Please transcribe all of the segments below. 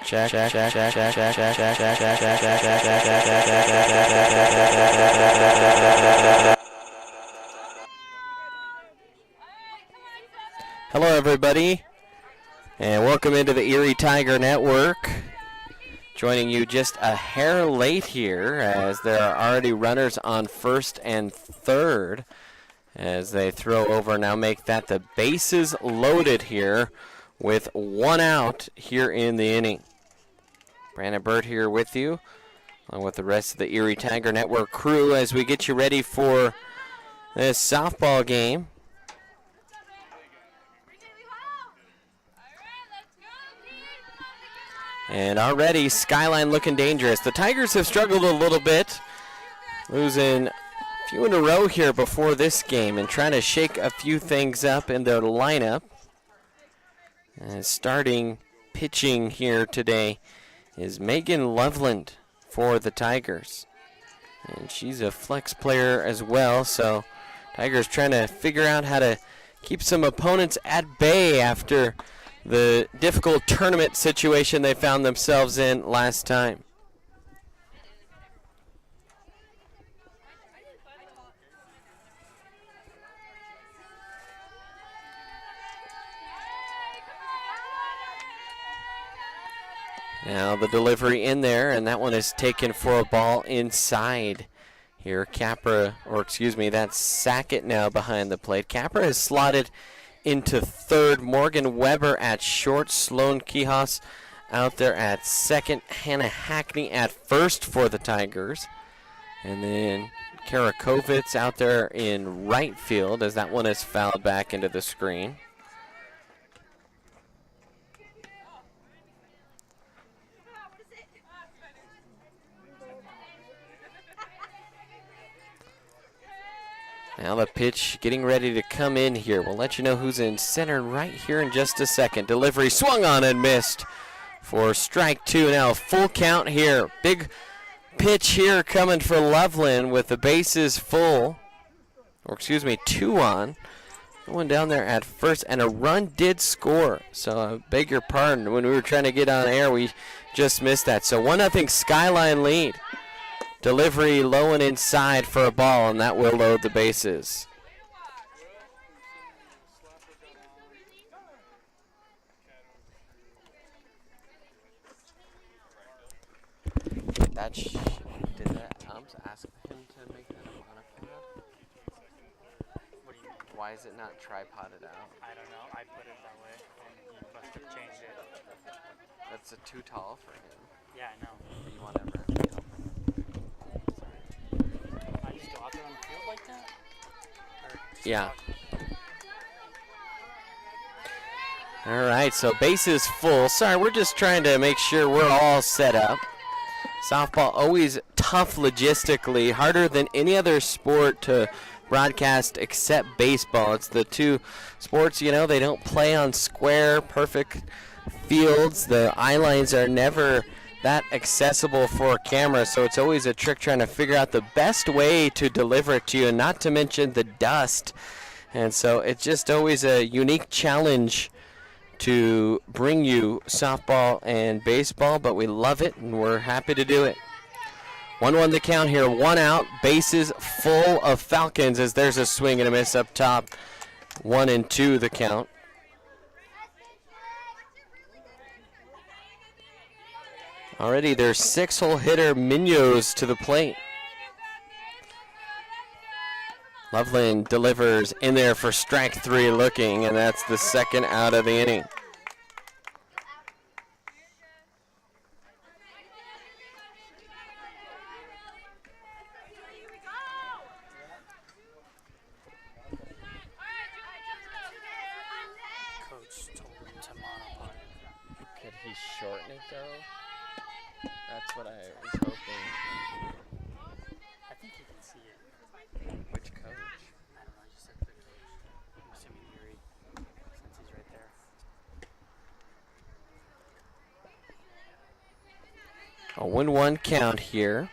check, check, check, check, check, check, check, check, check, check. Hello, everybody, and welcome into the Erie Tiger Network. Joining you just a hair late here, as there are already runners on first and third, as they throw over now, make that the bases loaded here with one out here in the inning. Brandon Burt here with you, along with the rest of the Erie Tiger Network crew, as we get you ready for this softball game. And already Skyline looking dangerous. The Tigers have struggled a little bit, losing a few in a row here before this game and trying to shake a few things up in their lineup. And starting pitching here today is Megan Loveland for the Tigers. And she's a flex player as well, so Tigers trying to figure out how to keep some opponents at bay after the difficult tournament situation they found themselves in last time. Now the delivery in there, and that one is taken for a ball inside here. Capra, or excuse me, that's Sackett now behind the plate. Capra has slotted into third. Morgan Weber at short. Sloan Quijas out there at second. Hannah Hackney at first for the Tigers. And then Karakovitz out there in right field, as that one is fouled back into the screen. Now the pitch getting ready to come in here. We'll let you know who's in center right here in just a second. Delivery swung on and missed for strike two. Now full count here. Big pitch here coming for Loveland with the bases full. Or excuse me, two on. One down there at first, and a run did score. So I beg your pardon. When we were trying to get on air, we just missed that. So 1-0 Skyline lead. Delivery low and inside for a ball, and that will load the bases. Did that umps ask him to make that a monopod? Why is it not tripoded out? I don't know. I put it that way, and he must have changed it. That's too tall for him. Yeah, I know. You want to run the field? I just go out there on the field like that? Yeah. All right, so bases full. Sorry, we're just trying to make sure we're all set up. Softball always tough logistically, harder than any other sport to broadcast except baseball. It's the two sports, you know, they don't play on square, perfect fields. The eye lines are never that accessible for a camera, so it's always a trick trying to figure out the best way to deliver it to you, and not to mention the dust. And so it's just always a unique challenge to bring you softball and baseball, but we love it and we're happy to do it. 1-1 the count here, one out, bases full of Falcons, as there's a swing and a miss up top. 1-2 the count. Already their six-hole hitter Munoz to the plate. Loveland delivers in there for strike three looking, and that's the second out of the inning. Coach told him to monopod. Could he shorten it though? That's what I was hoping. I think you can see it. Which coach? I don't know, you said the coach. I'm assuming Erie, since he's right there. A 1-1 count here.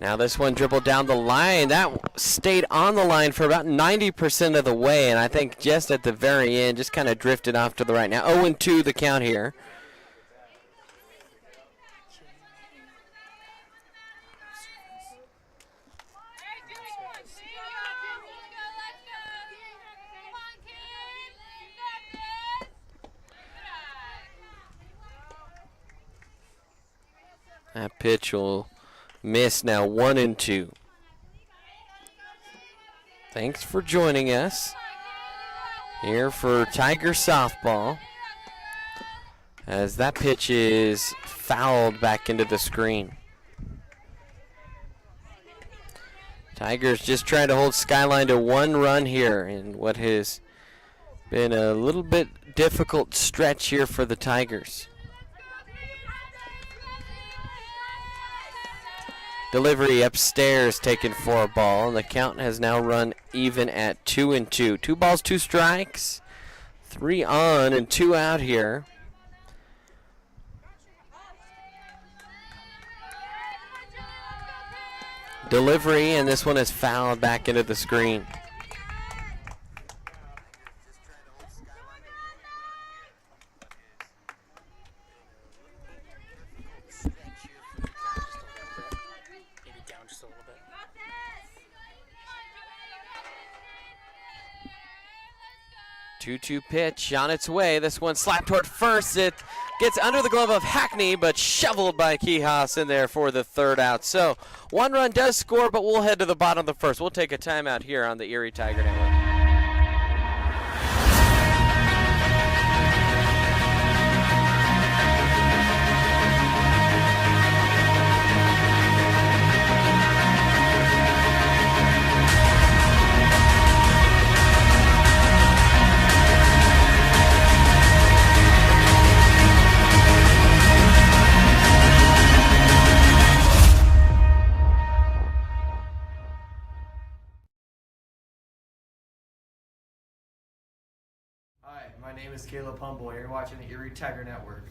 Now this one dribbled down the line. That stayed on the line for about 90% of the way, and I think just at the very end just kind of drifted off to the right. Now 0-2 the count here. That pitch will miss. Now 1-2. Thanks for joining us here for Tiger softball, as that pitch is fouled back into the screen. Tigers just trying to hold Skyline to 1 run here in what has been a little bit difficult stretch here for the Tigers. Delivery upstairs taken for a ball, and the count has now run even at 2-2. 2 balls, 2 strikes, 3 on and 2 out here. Delivery, and this one is fouled back into the screen. Maybe down just a little bit. 2-2 pitch on its way. This one slapped toward first. It gets under the glove of Hackney, but shoveled by Quijas in there for the 3rd out. So 1 run does score, but we'll head to the bottom of the 1st. We'll take a timeout here on the Erie Tiger Network. Hi, my name is Caleb Humble, and you're watching the Erie Tiger Network.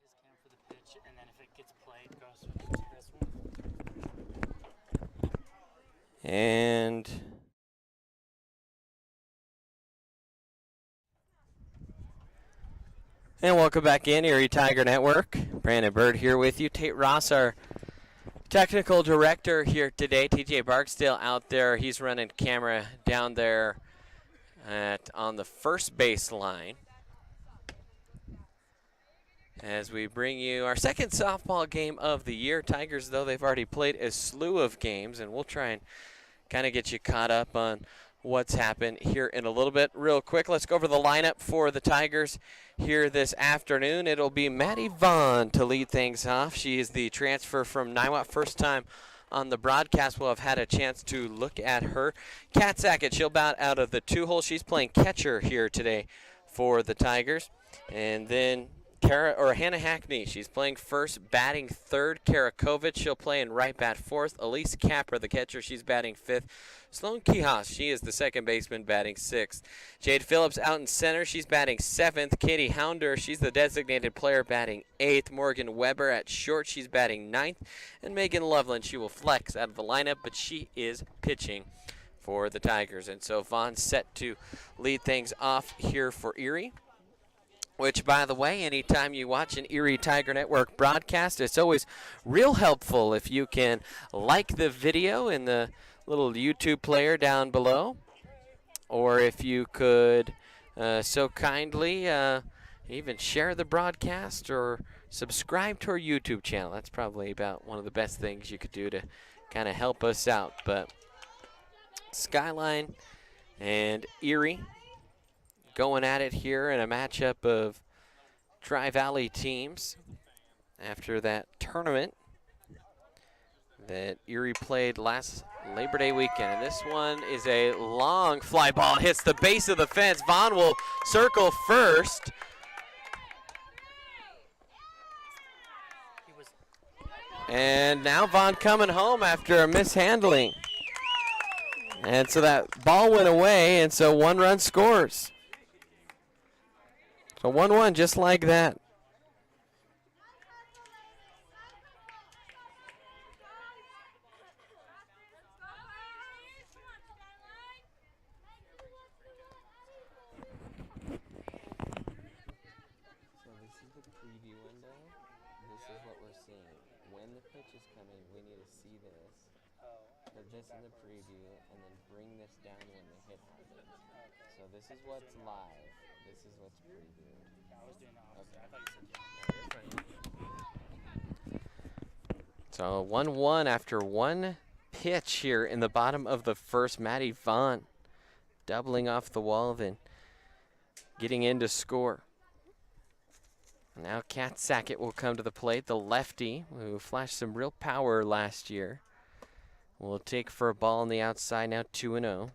His cam for the pitch, and then if it gets played, goes to this one. And welcome back in, Erie Tiger Network. Brandon Bird here with you. Tate Ross, our technical director here today. TJ Barksdale out there. He's running camera down there on the first base line, as we bring you our 2nd softball game of the year. Tigers, though, they've already played a slew of games, and we'll try and kind of get you caught up on what's happened here in a little bit. Real quick, let's go over the lineup for the Tigers here this afternoon. It'll be Maddie Vaughn to lead things off. She is the transfer from Niwot. First time on the broadcast we'll have had a chance to look at her. Kat Sackett, she'll bat out of the 2-hole. She's playing catcher here today for the Tigers. And then Hannah Hackney, she's playing first, batting 3rd. Kara Kovic, she'll play in right, bat 4th. Elise Capra, the catcher, she's batting 5th. Sloan Quijas, she is the 2nd baseman, batting 6th. Jade Phillips out in center, she's batting 7th. Katie Hounder, she's the designated player, batting 8th. Morgan Weber at short, she's batting 9th. And Megan Loveland, she will flex out of the lineup, but she is pitching for the Tigers. And so Vaughn's set to lead things off here for Erie. Which, by the way, anytime you watch an Erie Tiger Network broadcast, it's always real helpful if you can like the video in the little YouTube player down below, or if you could so kindly even share the broadcast or subscribe to our YouTube channel. That's probably about one of the best things you could do to kind of help us out. But Skyline and Erie going at it here in a matchup of Tri-Valley teams after that tournament that Erie played last Labor Day weekend. And this one is a long fly ball, hits the base of the fence. Vaughn will circle first. And now Vaughn coming home after a mishandling. And so that ball went away, and so 1 run scores. So 1-1 just like that. So this is the preview window. This is what we're seeing. When the pitch is coming, we need to see this. Put this in the preview, and then bring this down when the hit happens. So this is what's live. This is what's previewed. I was doing the opposite. I thought you said yeah. So 1-1 after one pitch here in the bottom of the first. Maddie Vaughn doubling off the wall, then getting in to score. Now Kat Sackett will come to the plate, the lefty who flashed some real power last year. Will take for a ball on the outside, now 2-0.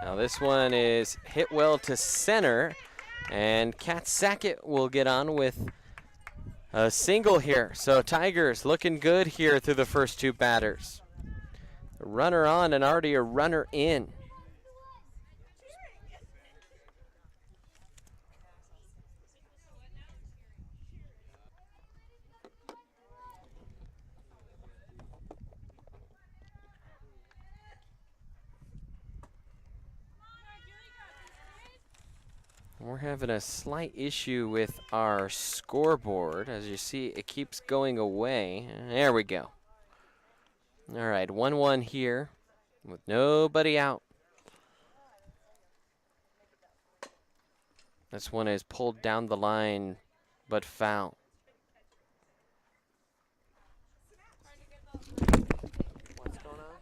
Now this one is hit well to center, and Kat Sackett will get on with a single here. So Tigers looking good here through the first 2 batters. A runner on and already a runner in. We're having a slight issue with our scoreboard. As you see, it keeps going away. There we go. All right, 1-1 here with nobody out. This one is pulled down the line, but foul. What's going on?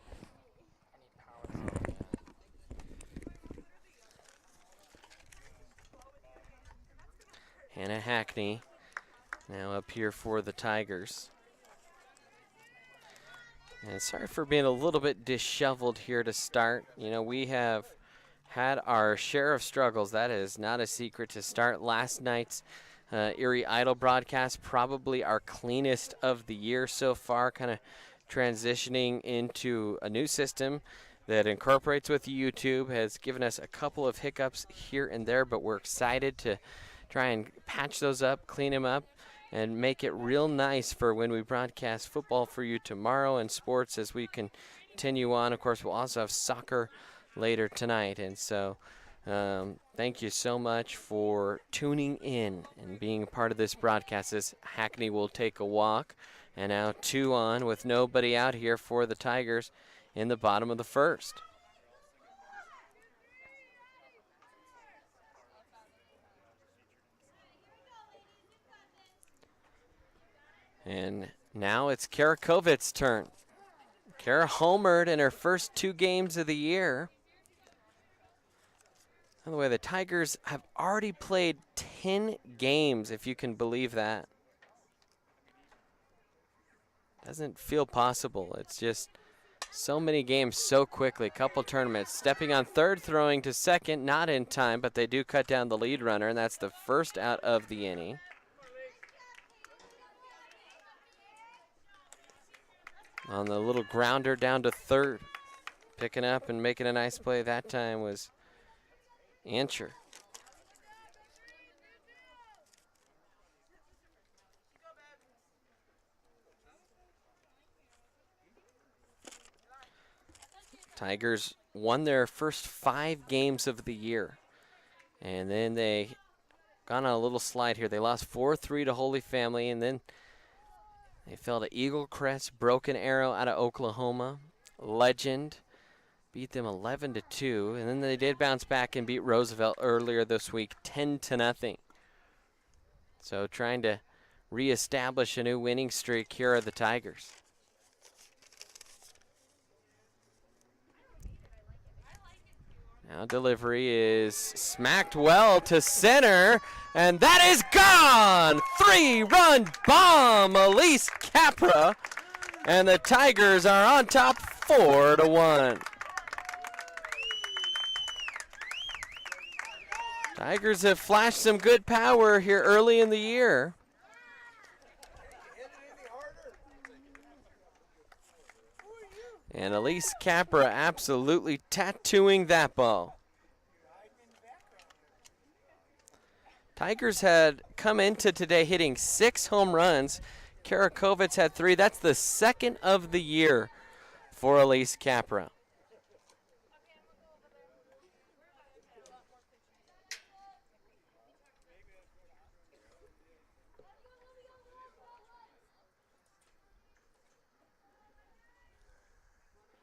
Hannah Hackney now up here for the Tigers. And sorry for being a little bit disheveled here to start. You know, we have had our share of struggles. That is not a secret to start. Last night's Erie Idol broadcast, probably our cleanest of the year so far, kind of transitioning into a new system that incorporates with YouTube. Has given us a couple of hiccups here and there, but we're excited to try and patch those up, clean them up, and make it real nice for when we broadcast football for you tomorrow and sports as we continue on. Of course, we'll also have soccer later tonight. And so thank you so much for tuning in and being a part of this broadcast. As Hackney will take a walk. And now 2 on with nobody out here for the Tigers in the bottom of the first. And now it's Kara Kovitz's turn. Kara homered in her first 2 games of the year. By the way, the Tigers have already played 10 games, if you can believe that. Doesn't feel possible. It's just so many games so quickly. Couple tournaments. Stepping on third, throwing to second, not in time, but they do cut down the lead runner, and that's the first out of the inning. On the little grounder down to third. Picking up and making a nice play that time was Ancher. Tigers won their first 5 games of the year. And then they got on a little slide here. They lost 4-3 to Holy Family, and then they fell to Eagle Crest, Broken Arrow out of Oklahoma, Legend, beat them 11-2, and then they did bounce back and beat Roosevelt earlier this week 10-0. So trying to reestablish a new winning streak here are the Tigers. Now delivery is smacked well to center, and that is gone! 3-run bomb, Elise Capra, and the Tigers are on top 4-1. Tigers have flashed some good power here early in the year. And Elise Capra absolutely tattooing that ball. Tigers had come into today hitting 6 home runs. Karakovitz had 3. That's the second of the year for Elise Capra.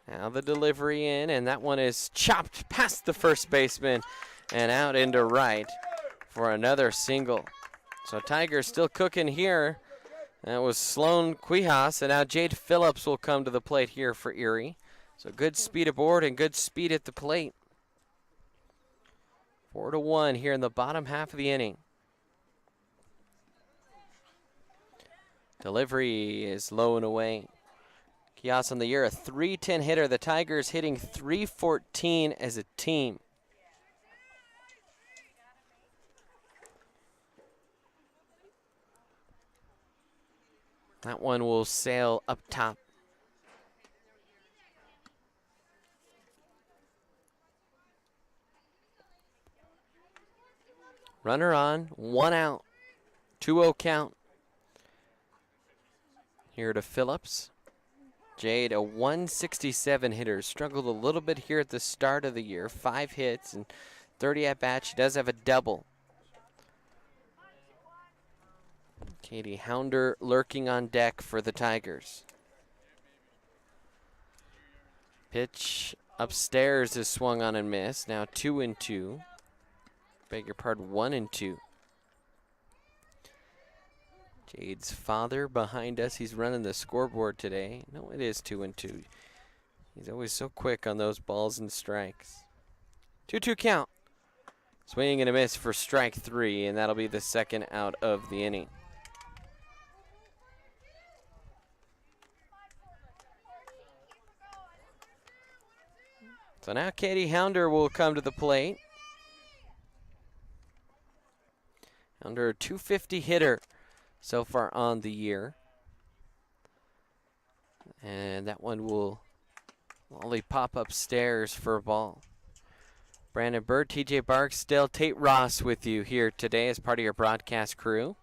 Now the delivery in, and that one is chopped past the first baseman and out into right for another single. So Tigers still cooking here. That was Sloan Quijas, and now Jade Phillips will come to the plate here for Erie. So good speed aboard and good speed at the plate. 4-1 here in the bottom half of the inning. Delivery is low and away. Kios on the year, a .310 hitter. The Tigers hitting .314 as a team. That one will sail up top. Runner on, 1 out, 2-0 count. Here to Phillips. Jade, a 167 hitter, struggled a little bit here at the start of the year. 5 hits and 30 at-bats. She does have a double. Katie Hounder lurking on deck for the Tigers. Pitch upstairs is swung on and missed. Now 2-2. Beg your pardon, 1-2. Jade's father behind us. He's running the scoreboard today. No, it is 2-2. He's always so quick on those balls and strikes. 2-2 count. Swing and a miss for strike 3, and that'll be the second out of the inning. So now Katie Hounder will come to the plate. Hounder, a .250 hitter so far on the year. And that one will only pop upstairs for a ball. Brandon Bird, TJ Barksdale, Tate Ross with you here today as part of your broadcast crew.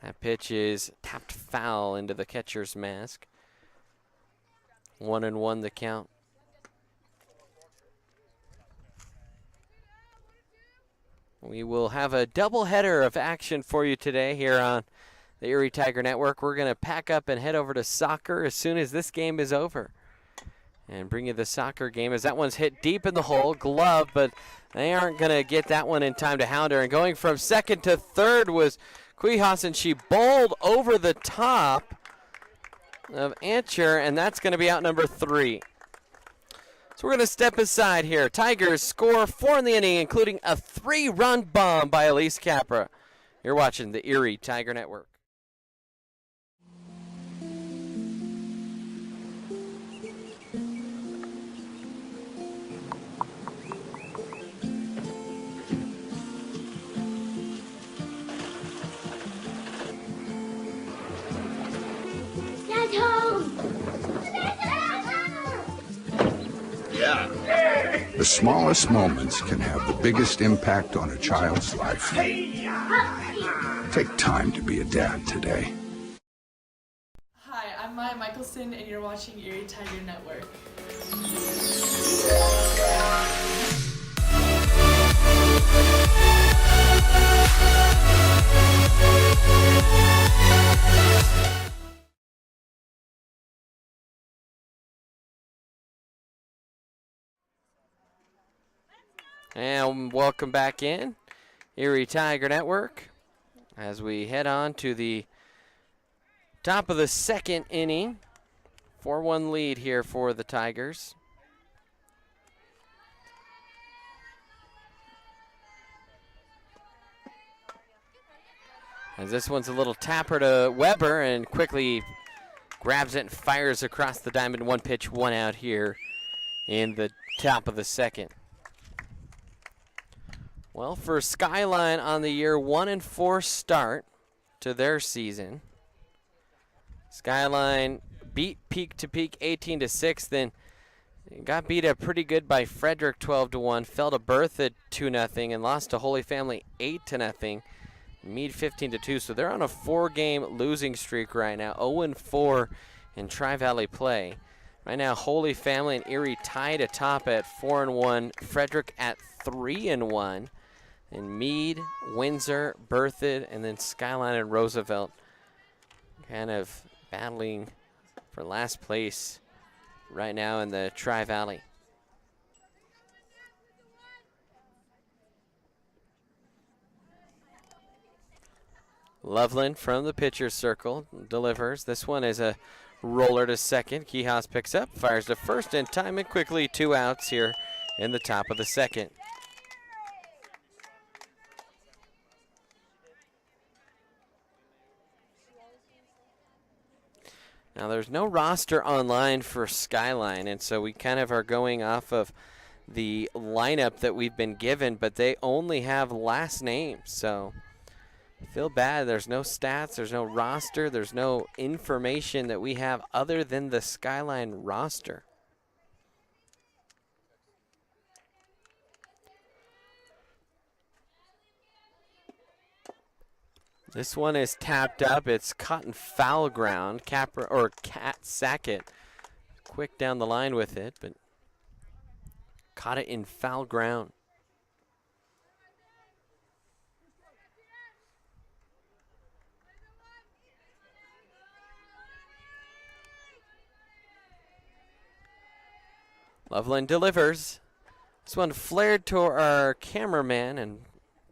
That pitch is tapped foul into the catcher's mask. 1-1 the count. We will have a doubleheader of action for you today here on the Erie Tiger Network. We're going to pack up and head over to soccer as soon as this game is over. And bring you the soccer game as that one's hit deep in the hole. Glove, but they aren't going to get that one in time to Hounder. And going from second to third was Quijas, and she bowled over the top of Ancher, and that's going to be out number 3. So we're going to step aside here. Tigers score 4 in the inning, including a 3-run bomb by Elise Capra. You're watching the Erie Tiger Network. Dad's home! The smallest moments can have the biggest impact on a child's life. Take time to be a dad today. Hi, I'm Maya Michelson, and you're watching Erie Tiger Network. And welcome back in, Erie Tiger Network, as we head on to the top of the second inning. 4-1 lead here for the Tigers. As this one's a little tapper to Weber and quickly grabs it and fires across the diamond. 1 pitch, 1 out here in the top of the second. Well, for Skyline on the year, 1-4 start to their season. Skyline beat Peak to Peak 18-6, then got beat up pretty good by Frederick 12-1, fell to Bertha 2-0, and lost to Holy Family 8-0. Meade 15-2, so they're on a 4-game losing streak right now, 0-4 in Tri-Valley play. Right now, Holy Family and Erie tied atop at 4-1, Frederick at 3-1, and Meade, Windsor, Berthoud, and then Skyline and Roosevelt kind of battling for last place right now in the Tri-Valley. Loveland from the pitcher's circle delivers. This one is a roller to second. Keyhouse picks up, fires to first, and time it quickly. 2 outs here in the top of the second. Now there's no roster online for Skyline, and so we kind of are going off of the lineup that we've been given, but they only have last names, so I feel bad. There's no stats, there's no roster, there's no information that we have other than the Skyline roster. This one is tapped up. It's caught in foul ground. Cat Sackett quick down the line with it, but caught it in foul ground. Loveland delivers. This one flared to our cameraman, and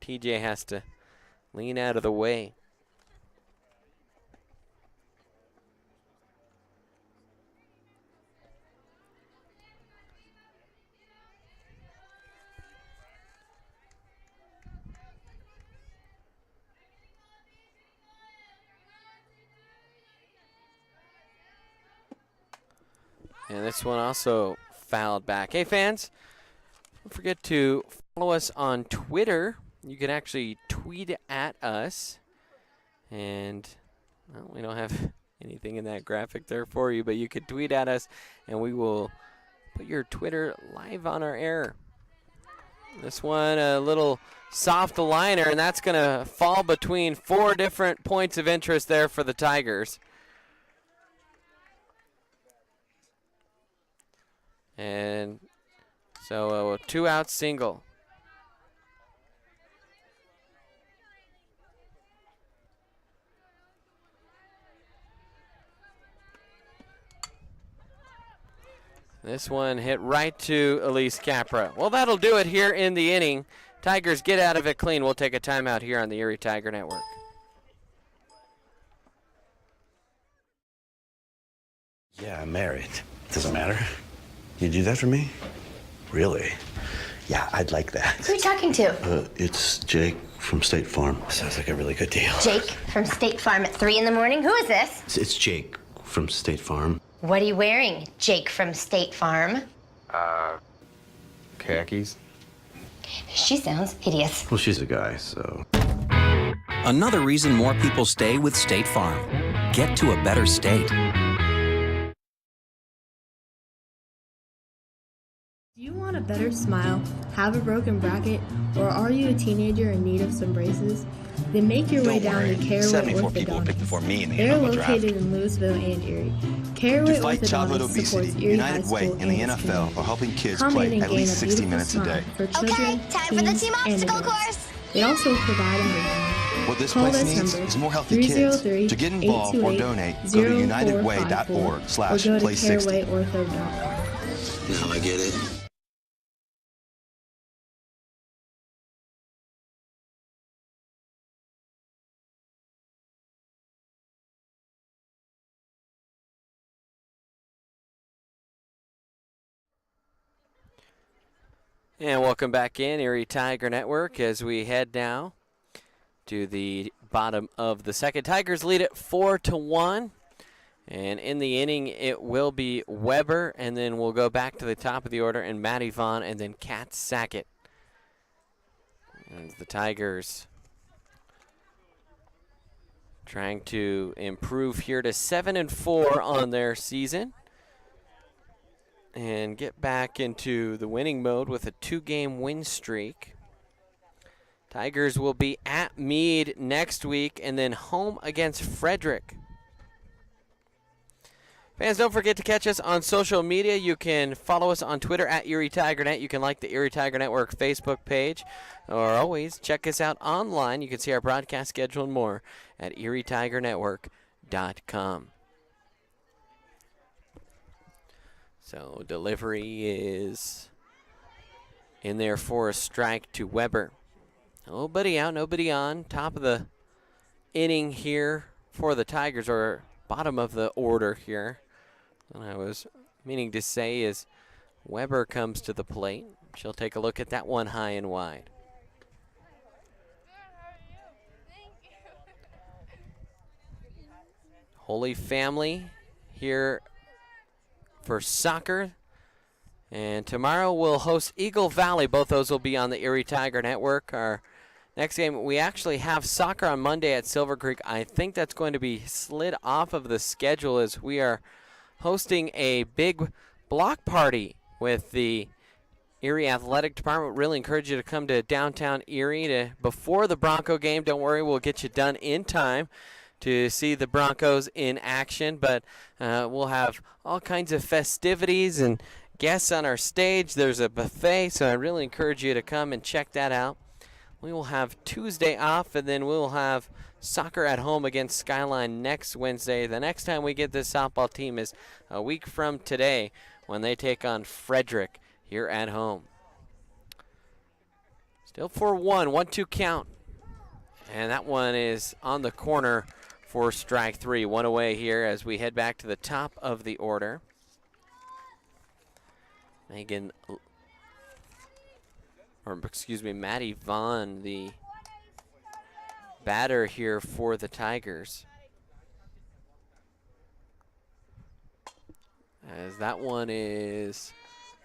TJ has to lean out of the way. And this one also fouled back. Hey fans, don't forget to follow us on Twitter. You can actually tweet at us, and well, we don't have anything in that graphic there for you, but you could tweet at us and we will put your Twitter live on our air. This one a little soft liner, and that's going to fall between 4 different points of interest there for the Tigers. And so a 2-out single. This one hit right to Elise Capra. Well, that'll do it here in the inning. Tigers get out of it clean. We'll take a timeout here on the Erie Tiger Network. Yeah, I'm married. Doesn't matter. You do that for me? Really? Yeah, I'd like that. Who are you talking to? It's Jake from State Farm. Sounds like a really good deal. Jake from State Farm at 3 in the morning? Who is this? It's Jake from State Farm. What are you wearing, Jake from State Farm? Khakis. She sounds hideous. Well, she's a guy, so. Another reason more people stay with State Farm. Get to a better state. Do you want a better smile, have a broken bracket, or are you a teenager in need of some braces? Then make your way down to Caraway 74 people picked Orthodontics. before me in the They're NFL draft. located in Louisville and Erie. Caraway To fight childhood Orthodontics obesity, supports Erie United High Way School and the and its NFL community. are helping kids Come in play and at gain least a 60 beautiful minutes a smile day. for children, Okay, time for the teens, team and obstacle adults. course. They also provide a movement. What this Call place this needs number, is more healthy kids. To get involved or 303-828-0454, donate, go to unitedway.org/play60. or go to CarawayOrtho.com. Now I get it. And welcome back in Erie Tiger Network as we head now to the bottom of the second. Tigers lead it 4-1. And in the inning, it will be Weber, and then we'll go back to the top of the order, and Maddie Vaughn, and then Kat Sackett. And the Tigers trying to improve here to 7-4 on their season and get back into the winning mode with a 2-game win streak. Tigers will be at Meade next week and then home against Frederick. Fans, don't forget to catch us on social media. You can follow us on Twitter at Erie TigerNet. You can like the Erie Tiger Network Facebook page. Or always, check us out online. You can see our broadcast schedule and more at ErieTigerNetwork.com. So delivery is in there for a strike to Weber. Nobody out, nobody on. Top of the inning here for the Tigers, or bottom of the order here. What I was meaning to say is Weber comes to the plate. She'll take a look at that one high and wide. Holy Family here for soccer. And tomorrow we'll host Eagle Valley. Both those will be on the Erie Tiger Network. Our next game, we actually have soccer on Monday at Silver Creek. I think that's going to be slid off of the schedule as we are hosting a big block party with the Erie Athletic Department. Really encourage you to come to downtown Erie before the Bronco game. Don't worry, we'll get you done in time to see the Broncos in action. But we'll have all kinds of festivities and guests on our stage. There's a buffet, so I really encourage you to come and check that out. We will have Tuesday off, and then we'll have soccer at home against Skyline next Wednesday. The next time we get this softball team is a week from today when they take on Frederick here at home. Still 4-1, 1-2 count. And that one is on the corner for strike three. One away here as we head back to the top of the order. Maddie Vaughn, the batter here for the Tigers. As that one is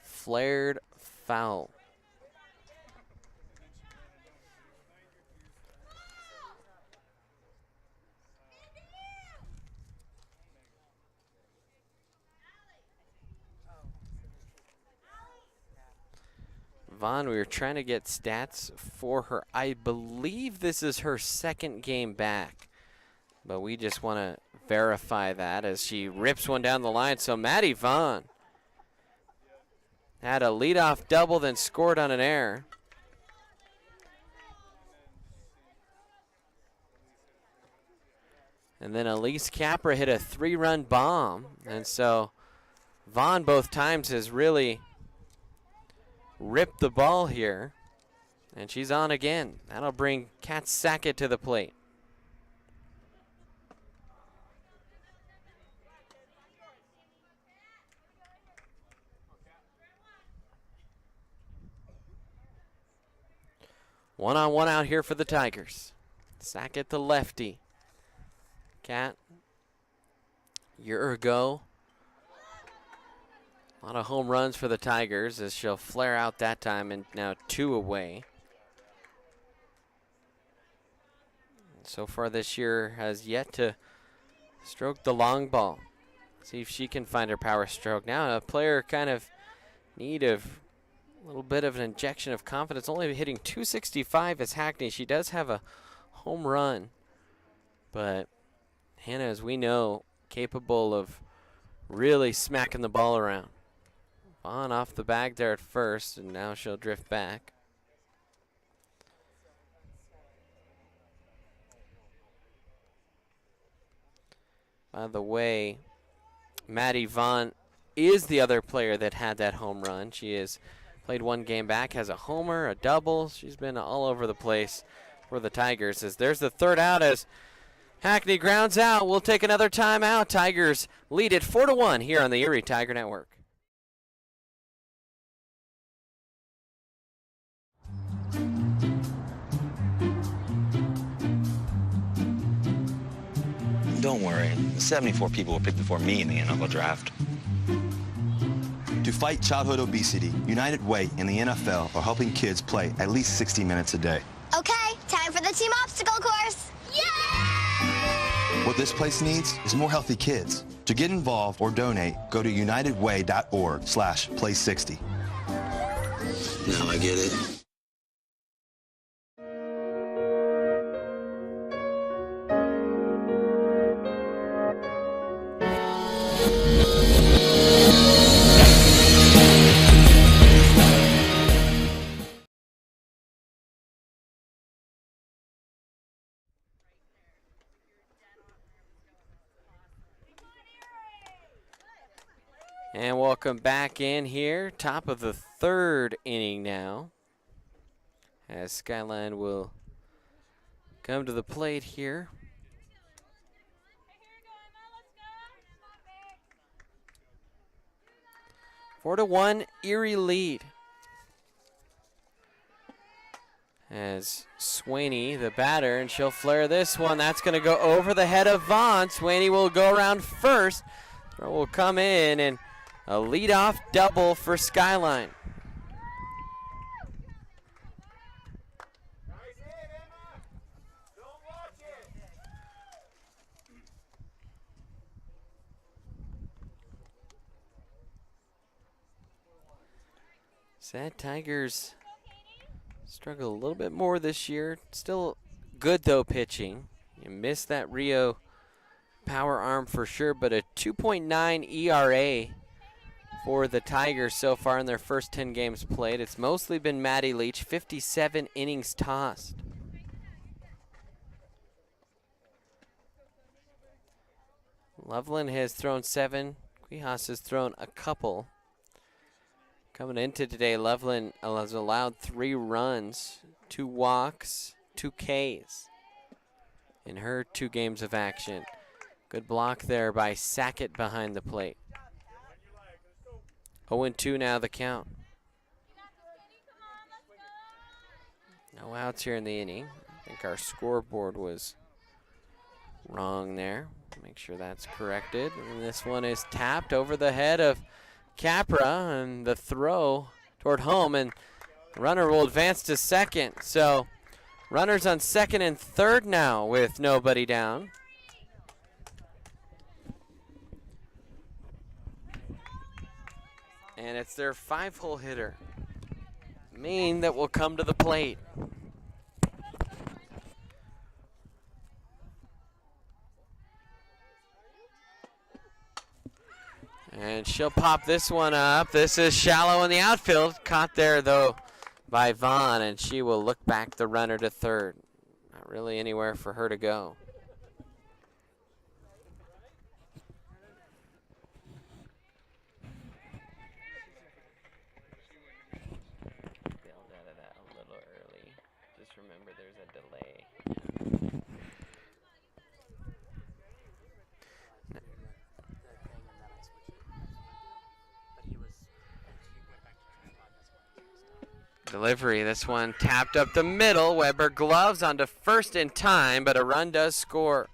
flared foul. Vaughn, we were trying to get stats for her. I believe this is her second game back, but we just want to verify that as she rips one down the line. So Maddie Vaughn had a leadoff double, then scored on an error. And then Elise Capra hit a 3-run bomb. And so Vaughn both times has really ripped the ball here. And she's on again. That'll bring Kat Sackett to the plate. One-on-one out here for the Tigers. Sackett the lefty. Kat, a year ago, a lot of home runs for the Tigers as she'll flare out that time, and now 2 away. So far this year has yet to stroke the long ball. See if she can find her power stroke. Now a player kind of need of a little bit of an injection of confidence. Only hitting 265 is Hackney. She does have a home run, but Hannah, as we know, capable of really smacking the ball around. Vaughn off the bag there at first, and now she'll drift back. By the way, Maddie Vaughn is the other player that had that home run. She has played 1 game back, has a homer, a double. She's been all over the place for the Tigers. As there's the third out as Hackney grounds out. We'll take another timeout. Tigers lead it 4-1 here on the Erie Tiger Network. Don't worry. 74 people were picked before me in the NFL draft. To fight childhood obesity, United Way and the NFL are helping kids play at least 60 minutes a day. Okay, time for the team obstacle course. Yay! What this place needs is more healthy kids. To get involved or donate, go to unitedway.org/play60. Now I get it. And welcome back in here, top of the third inning now, as Skyline will come to the plate here. Four to one, Erie lead. As Swaney, the batter, and she'll flare this one. That's going to go over the head of Vaughn. Swaney will go around first. Throw will come in, and a leadoff double for Skyline. Sad Tigers struggle a little bit more this year. Still good though pitching. You missed that Rio power arm for sure, but a 2.9 ERA for the Tigers so far in their first 10 games played. It's mostly been Maddie Leach, 57 innings tossed. Loveland has thrown 7. Quijas has thrown a couple. Coming into today, Loveland has allowed 3 runs, 2 walks, 2 Ks in her 2 games of action. Good block there by Sackett behind the plate. 0-2 now the count. No outs here in the inning. I think our scoreboard was wrong there. Make sure that's corrected. And this one is tapped over the head of Capra, and the throw toward home, and the runner will advance to second. So runners on second and third now with nobody down. And it's their 5-hole hitter, Maine, that will come to the plate. And she'll pop this one up. This is shallow in the outfield. Caught there, though, by Vaughn, and she will look back the runner to third. Not really anywhere for her to go. Remember, there's a delay. Delivery, this one tapped up the middle. Weber gloves onto first in time, but a run does score.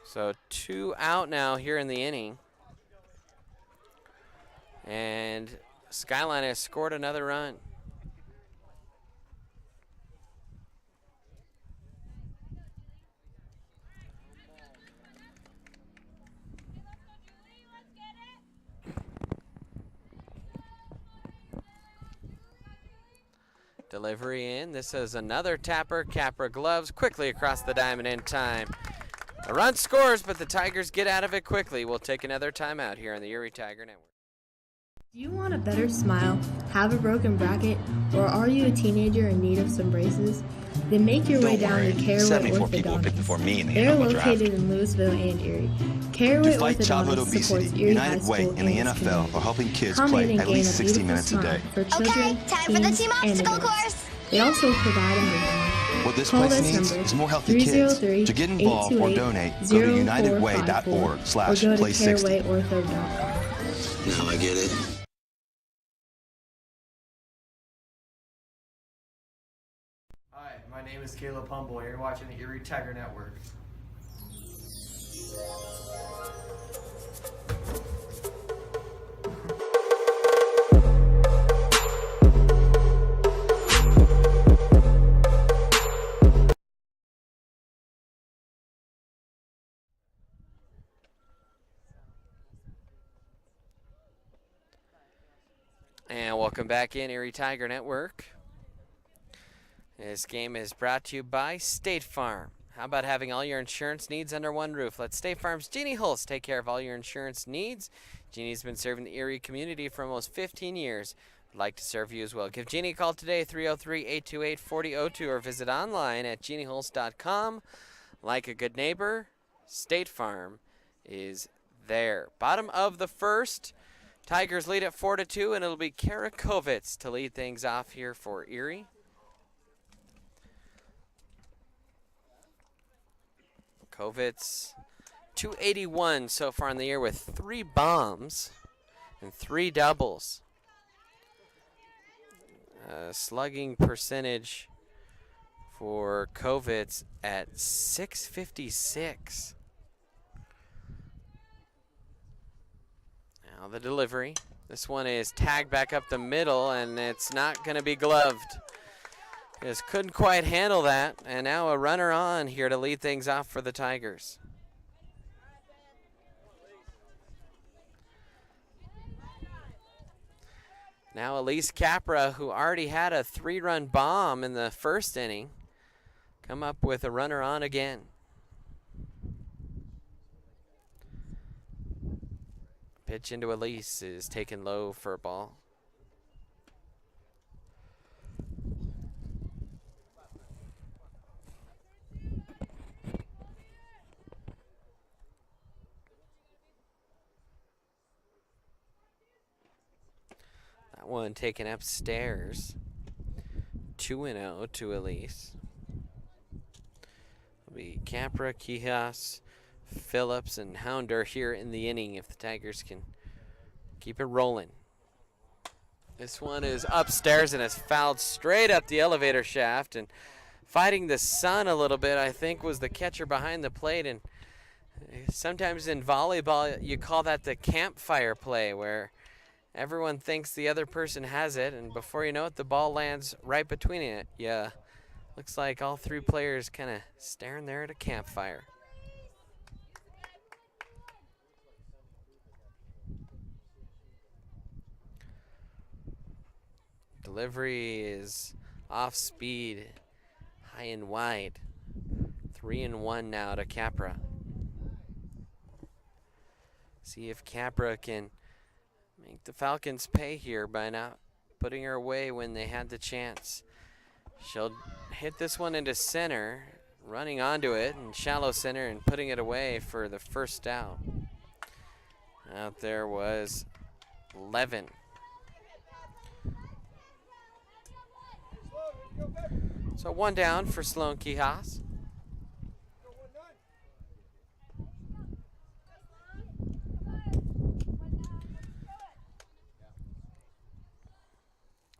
So 2 out now here in the inning. And Skyline has scored another run. Delivery in. This is another tapper. Capra gloves quickly across the diamond in time. A run scores, but the Tigers get out of it quickly. We'll take another timeout here on the Erie Tiger Network. Do you want a better smile, have a broken bracket, or are you a teenager in need of some braces? Then make your way down to Caraway 74 people were picked before me in the They're NFL draft. located in Louisville and Erie. Caraway To fight childhood Orthodontics supports obesity, Erie High United Way School and the its NFL community. are helping kids Come in play and at gain least a 60 beautiful minutes a smile day. for children, Okay, time for the teens, team and obstacle adults. course. They also provide underground. What this Call place this needs number, is more healthy kids. To get involved or 303-828-0454, donate, go to or go to unitedway.org/play60. CarawayOrtho.com. Now I get it. Hi, My name is Caleb Humble. You're watching the Erie Tiger Network. And welcome back in Erie Tiger Network. This game is brought to you by State Farm. How about having all your insurance needs under one roof? Let State Farm's Jeannie Hulse take care of all your insurance needs. Jeannie's been serving the Erie community for almost 15 years. Would like to serve you as well. Give Jeannie a call today, 303-828-4002, or visit online at jeanniehulse.com. Like a good neighbor, State Farm is there. Bottom of the first. Tigers lead at 4-2, and it'll be Karakovitz to lead things off here for Erie. Kovitz, 281 so far in the year with 3 bombs and 3 doubles. Slugging percentage for Kovitz at 656. Now the delivery. This one is tagged back up the middle, and it's not going to be gloved. Just couldn't quite handle that, and now a runner on here to lead things off for the Tigers. Now Elise Capra, who already had a 3-run bomb in the first inning, come up with a runner on again. Pitch into Elise is taken low for a ball. That one taken upstairs. 2-0 to Elise. It'll be Capra, Quijas, Phillips, and Hounder here in the inning if the Tigers can keep it rolling. This one is upstairs and is fouled straight up the elevator shaft, and fighting the sun a little bit, I think, was the catcher behind the plate. And sometimes in volleyball you call that the campfire play, where everyone thinks the other person has it, and before you know it, the ball lands right between it. Yeah, looks like all 3 players kind of staring there at a campfire. Delivery is off speed, high and wide. 3-1 now to Capra. See if Capra can make the Falcons pay here by not putting her away when they had the chance. She'll hit this one into center, running onto it in shallow center and putting it away for the first out. Out there was Levin. So 1 down for Sloan Quijas.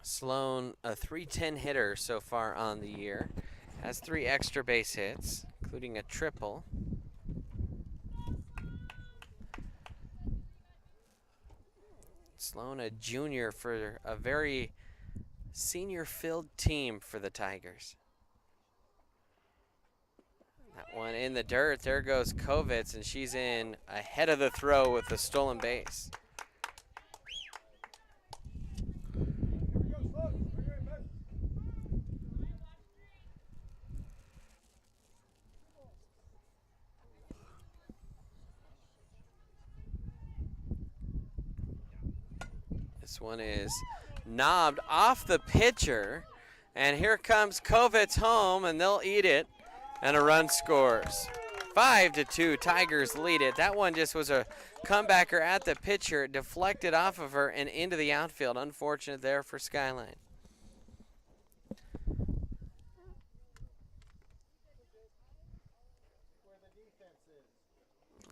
Sloan, a .310 hitter so far on the year. Has 3 extra base hits, including a triple. Sloan, a junior for a very senior-filled team for the Tigers. That one in the dirt. There goes Kovitz, and she's in ahead of the throw with the stolen base. This one is knobbed off the pitcher, and here comes Kovitz home, and they'll eat it, and a run scores. 5-2, Tigers lead it. That one just was a comebacker at the pitcher. It deflected off of her and into the outfield. Unfortunate there for Skyline.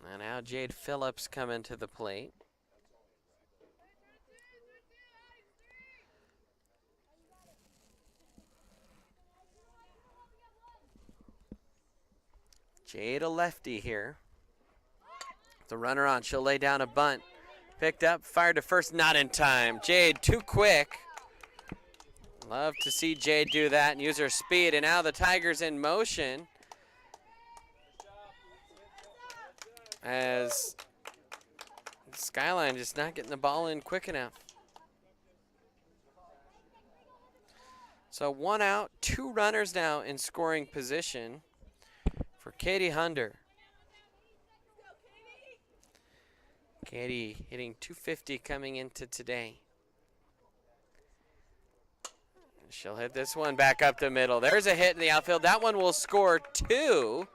And now Jade Phillips coming to the plate. Jade a lefty here. The runner on, she'll lay down a bunt. Picked up, fired to first, not in time. Jade too quick. Love to see Jade do that and use her speed, and now the Tigers in motion as Skyline just not getting the ball in quick enough. So 1 out, 2 runners now in scoring position for Katie Hunder. Katie hitting .250 coming into today. She'll hit this one back up the middle. There's a hit in the outfield. That one will score 2.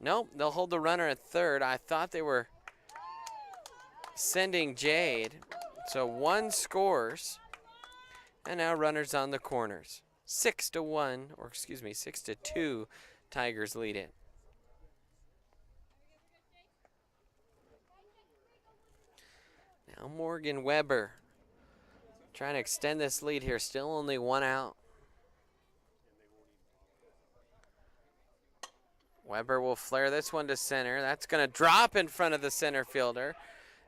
Nope, they'll hold the runner at third. I thought they were sending Jade. So 1 scores. And now runners on the corners. 6-1, or excuse me, 6-2, Tigers lead it. Now Morgan Weber trying to extend this lead here. Still only 1 out. Weber will flare this one to center. That's going to drop in front of the center fielder.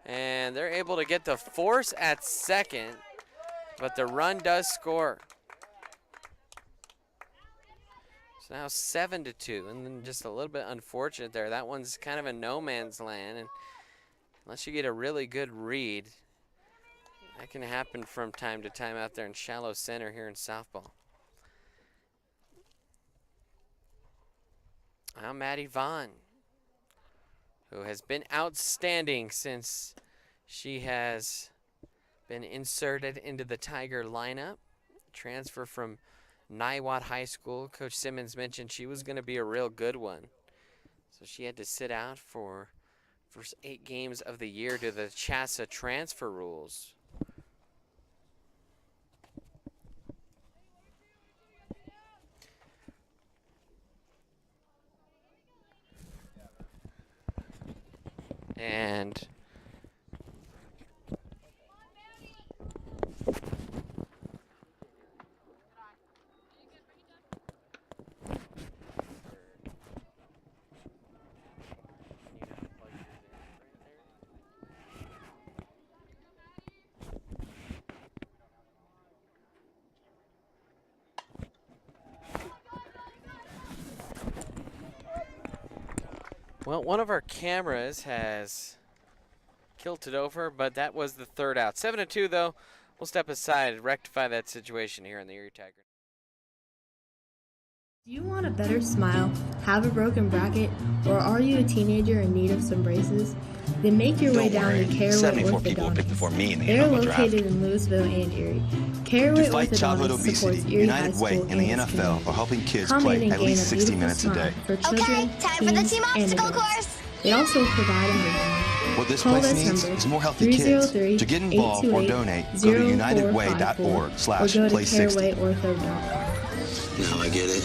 And they're able to get the force at second, but the run does score. So now 7-2, and then just a little bit unfortunate there. That one's kind of a no man's land, and unless you get a really good read, that can happen from time to time out there in shallow center here in softball. Now Maddie Vaughn, who has been outstanding since she has been inserted into the Tiger lineup. Transfer from Niwot High School. Coach Simmons mentioned she was going to be a real good one. So she had to sit out for first 8 games of the year due to the CHSAA transfer rules. And well, one of our cameras has kilted over, but that was the 3rd out. 7-2 though. We'll step aside and rectify that situation here in the Erie Tiger. Do you want a better smile, have a broken bracket, or are you a teenager in need of some braces? Then make your way down to Caraway 74 people picked before me in the They're NFL draft. located in Louisville and Erie. Caraway To fight childhood Orthodontics supports obesity, Erie United High Way School and the and its NFL community. are helping kids Come in play and at gain least a 60 beautiful minutes a smile day. for children, Okay, time for the teens, team and obstacle adults. course. They also provide a movement. What this Call place this needs number, is more healthy kids. To get involved or 303-828-0454, donate, go to unitedway.org/play60. or go to CarawayOrtho.com. Now I get it.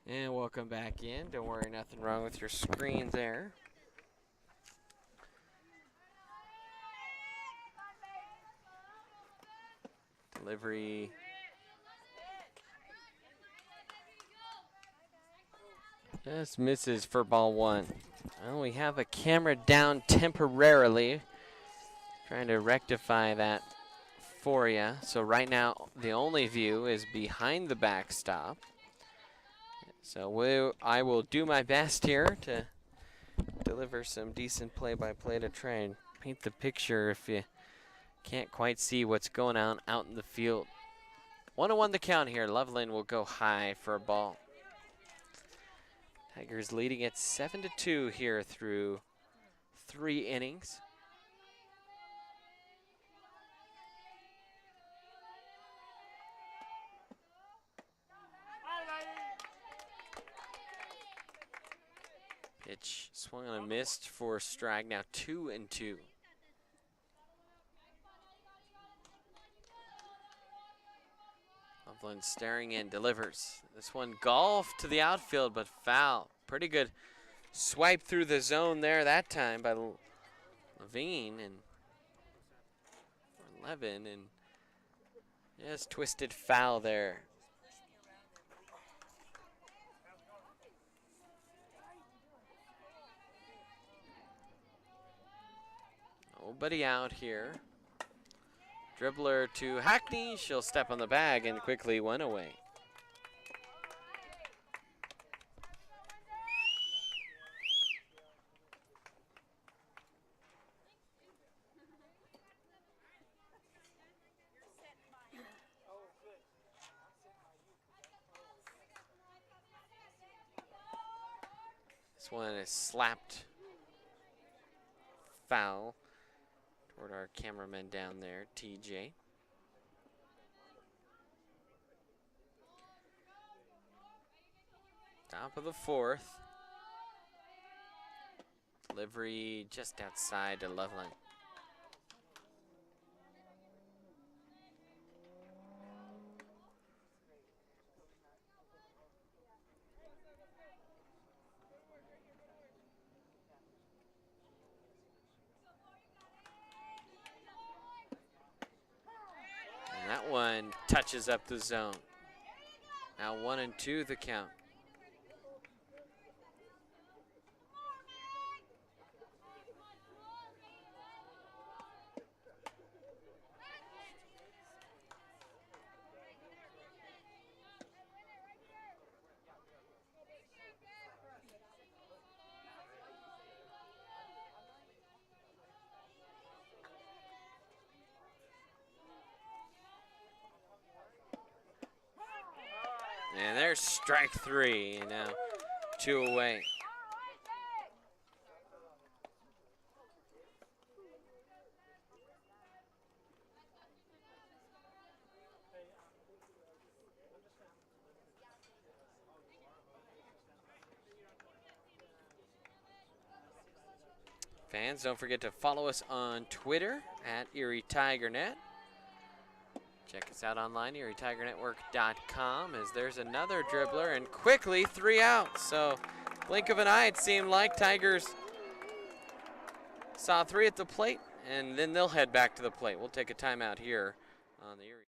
And welcome back in. Don't worry, nothing wrong with your screen there. Delivery. Just misses for ball 1. Well, we have a camera down temporarily. Trying to rectify that for you. So right now, the only view is behind the backstop. So I will do my best here to deliver some decent play-by-play to try and paint the picture if you can't quite see what's going on out in the field. 1-1 the count here. Loveland will go high for a ball. Tigers leading at 7-2 here through 3 innings. Pitch swung on a missed for a strike. Now 2-2. Loveland staring in, delivers. This one golfed to the outfield, but foul. Pretty good swipe through the zone there that time by Levine and Levin, and just twisted foul there. Nobody out here. Dribbler to Hackney. She'll step on the bag and quickly went away. This one is slapped foul toward our cameraman down there, TJ. Top of the 4th. Delivery just outside to Loveland. That one touches up the zone. Now 1-2 the count. And there's strike 3. Now 2 away. Fans, don't forget to follow us on Twitter at ErieTigerNet. Check us out online, ErieTigerNetwork.com, as there's another dribbler, and quickly 3 out. So, blink of an eye, it seemed like Tigers saw 3 at the plate, and then they'll head back to the plate. We'll take a timeout here on the Erie.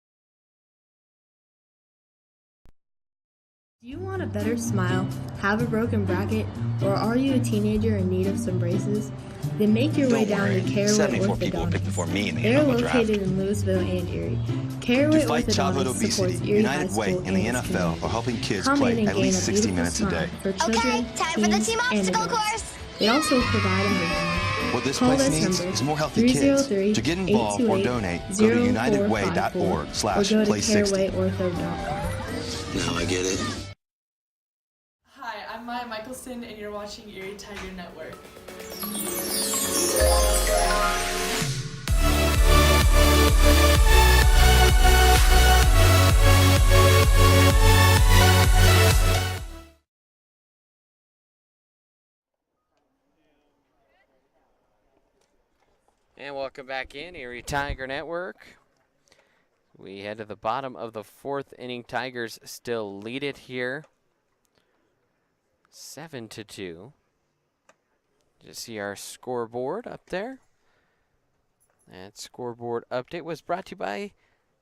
Do you want a better smile, have a broken bracket, or are you a teenager in need of some braces? Then make your way down to Caraway 74 people will pick Orthodontics. before me in the They're NFL draft. located in Louisville and Erie. Caraway To fight childhood Orthodontics supports obesity, Erie High United School Way and the its NFL community. are helping kids Come in play and at gain least a 60 beautiful minutes a day. smile for children, Okay, time for the teens, team and obstacle adults. course. They also provide a movement. What this Call place this needs number, is more healthy kids. To get involved or 303-828-0454, donate, go to unitedway.org or go to /play60. CarawayOrtho.com. Now I get it. Hi, I'm Maya Michelson, and you're watching Erie Tiger Network. And welcome back in, Erie Tiger Network. We head to the bottom of the 4th inning. Tigers still lead it here, 7-2. Just see our scoreboard up there. That scoreboard update was brought to you by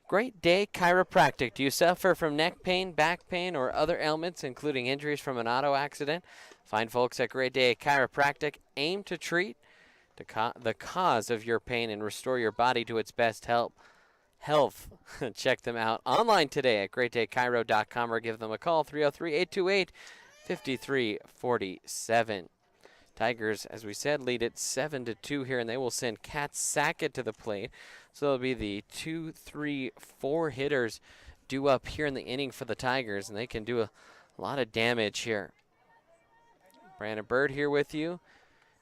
Great Day Chiropractic. Do you suffer from neck pain, back pain, or other ailments, including injuries from an auto accident? Find folks at Great Day Chiropractic aim to treat the cause of your pain and restore your body to its best health. Check them out online today at greatdaychiro.com or give them a call, 303-828-5347. Tigers, as we said, lead it 7-2 here, and they will send Kat Sackett to the plate. So it'll be the 2, 3, 4 hitters due up here in the inning for the Tigers, and they can do a lot of damage here. Brandon Bird here with you.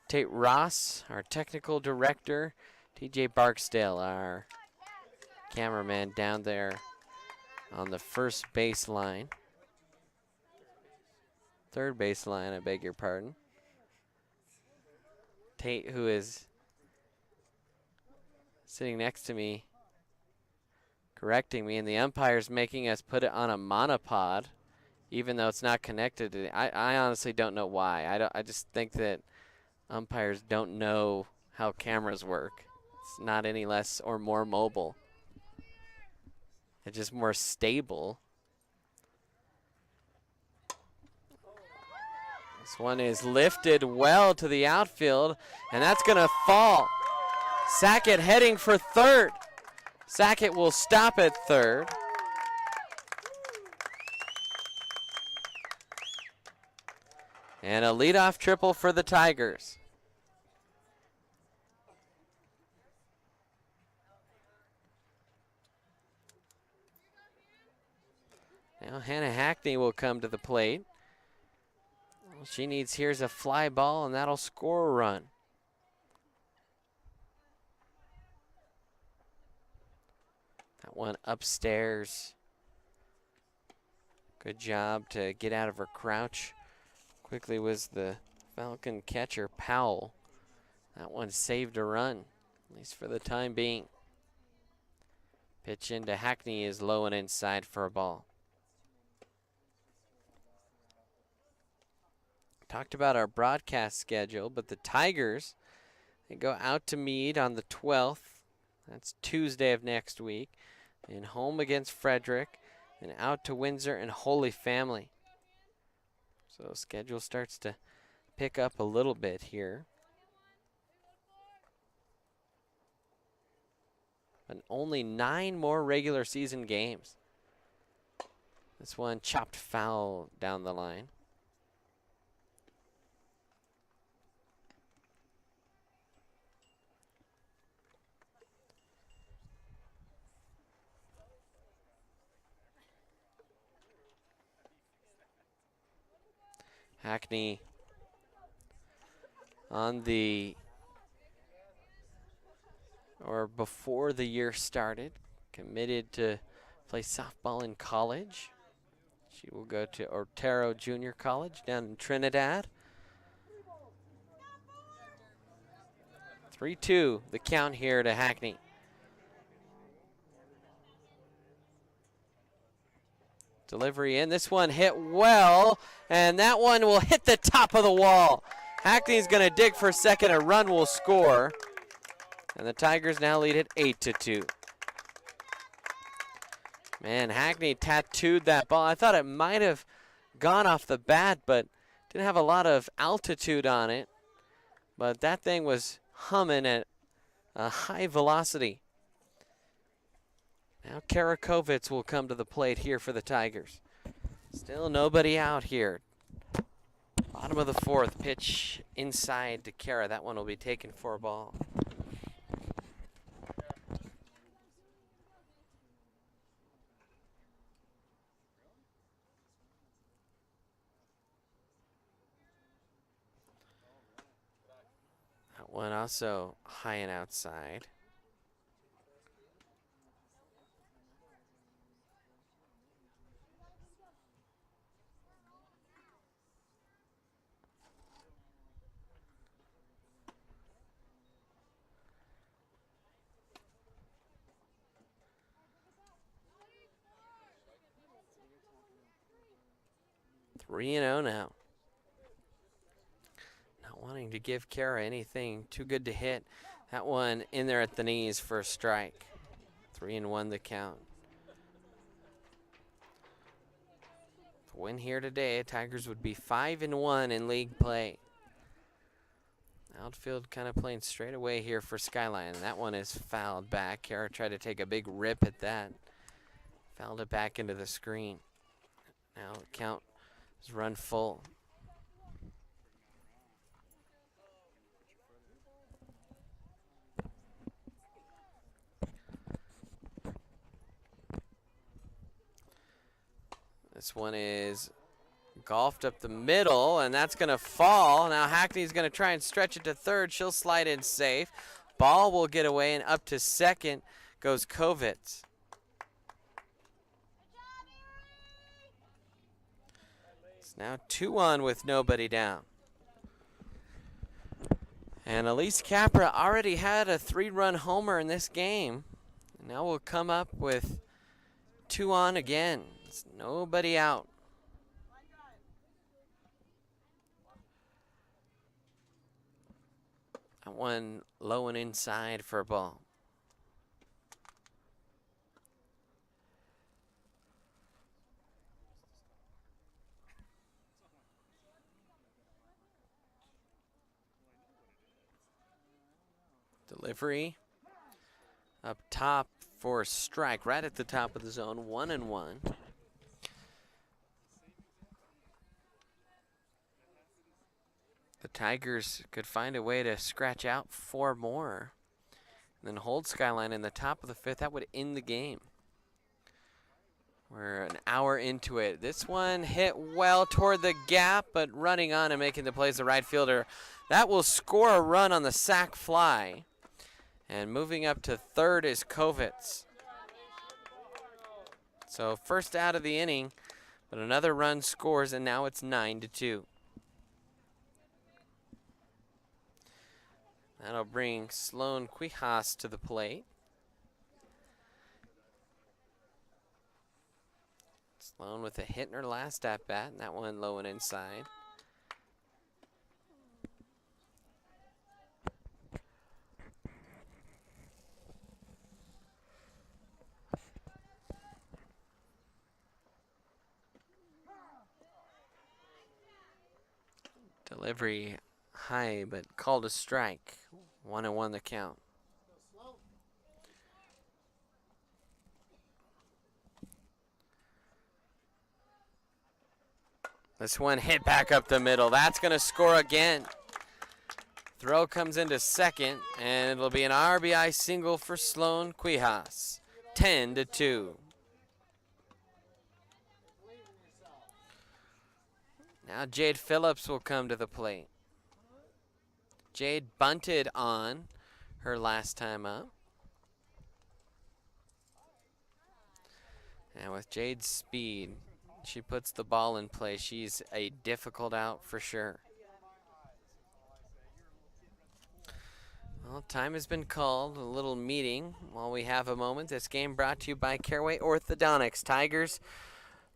Tate Ross, our technical director. TJ Barksdale, our cameraman down there on the first baseline. Third baseline, I beg your pardon. Tate, who is sitting next to me, correcting me, and the umpire's making us put it on a monopod, even though it's not connected to I honestly don't know why. I just think that umpires don't know how cameras work. It's not any less or more mobile. It's just more stable. This one is lifted well to the outfield, and that's going to fall. Sackett heading for third. Sackett will stop at third. And a leadoff triple for the Tigers. Now Hannah Hackney will come to the plate. All she needs here is a fly ball, and that'll score a run. That one upstairs. Good job to get out of her crouch. Quickly was the Falcon catcher, Powell. That one saved a run, at least for the time being. Pitch into Hackney is low and inside for a ball. Talked about our broadcast schedule, but the Tigers, they go out to Meade on the 12th. That's Tuesday of next week. And home against Frederick, and out to Windsor and Holy Family. So schedule starts to pick up a little bit here. But only 9 more regular season games. This one chopped foul down the line. Hackney on the, or before the year started, committed to play softball in college. She will go to Otero Junior College down in Trinidad. 3-2, the count here to Hackney. Delivery in. This one hit well, and that one will hit the top of the wall. Hackney's going to dig for second. A run will score, and the Tigers now lead it 8-2. Man, Hackney tattooed that ball. I thought it might have gone off the bat, but didn't have a lot of altitude on it. But that thing was humming at a high velocity. Now Karakovitz will come to the plate here for the Tigers. Still nobody out here. Bottom of the 4th, pitch inside to Kara. That one will be taken for a ball. That one also high and outside. Three and 0 now. Not wanting to give Kara anything too good to hit. That one in there at the knees for a strike. 3-1 the count. The win here today, Tigers would be 5-1 in league play. Outfield kind of playing straight away here for Skyline. That one is fouled back. Kara tried to take a big rip at that. Fouled it back into the screen. Now the count is run full. This one is golfed up the middle, and that's going to fall. Now Hackney's going to try and stretch it to third. She'll slide in safe. Ball will get away, and up to second goes Kovitz. It's now 2-on with nobody down. And Elise Capra already had a 3-run homer in this game. And now we'll come up with 2-on again. It's nobody out. That one low and inside for a ball. Delivery up top for a strike, right at the top of the zone, 1-1. The Tigers could find a way to scratch out 4 more and then hold Skyline in the top of the 5th. That would end the game. We're an hour into it. This one hit well toward the gap, but running on and making the play as the right fielder. That will score a run on the sac fly. And moving up to third is Kovitz. So first out of the inning, but another run scores, and now it's 9-2. That'll bring Sloan Quijas to the plate. Sloan with a hit in her last at bat, and that one low and inside. Delivery high, but called a strike. 1-1 the count. This one hit back up the middle. That's going to score again. Throw comes into second, and it'll be an RBI single for Sloan Quijas. 10-2. Now Jade Phillips will come to the plate. Jade bunted on her last time up. And with Jade's speed, she puts the ball in play. She's a difficult out for sure. Well, time has been called. A little meeting while we have a moment. This game brought to you by Caraway Orthodontics. Tigers,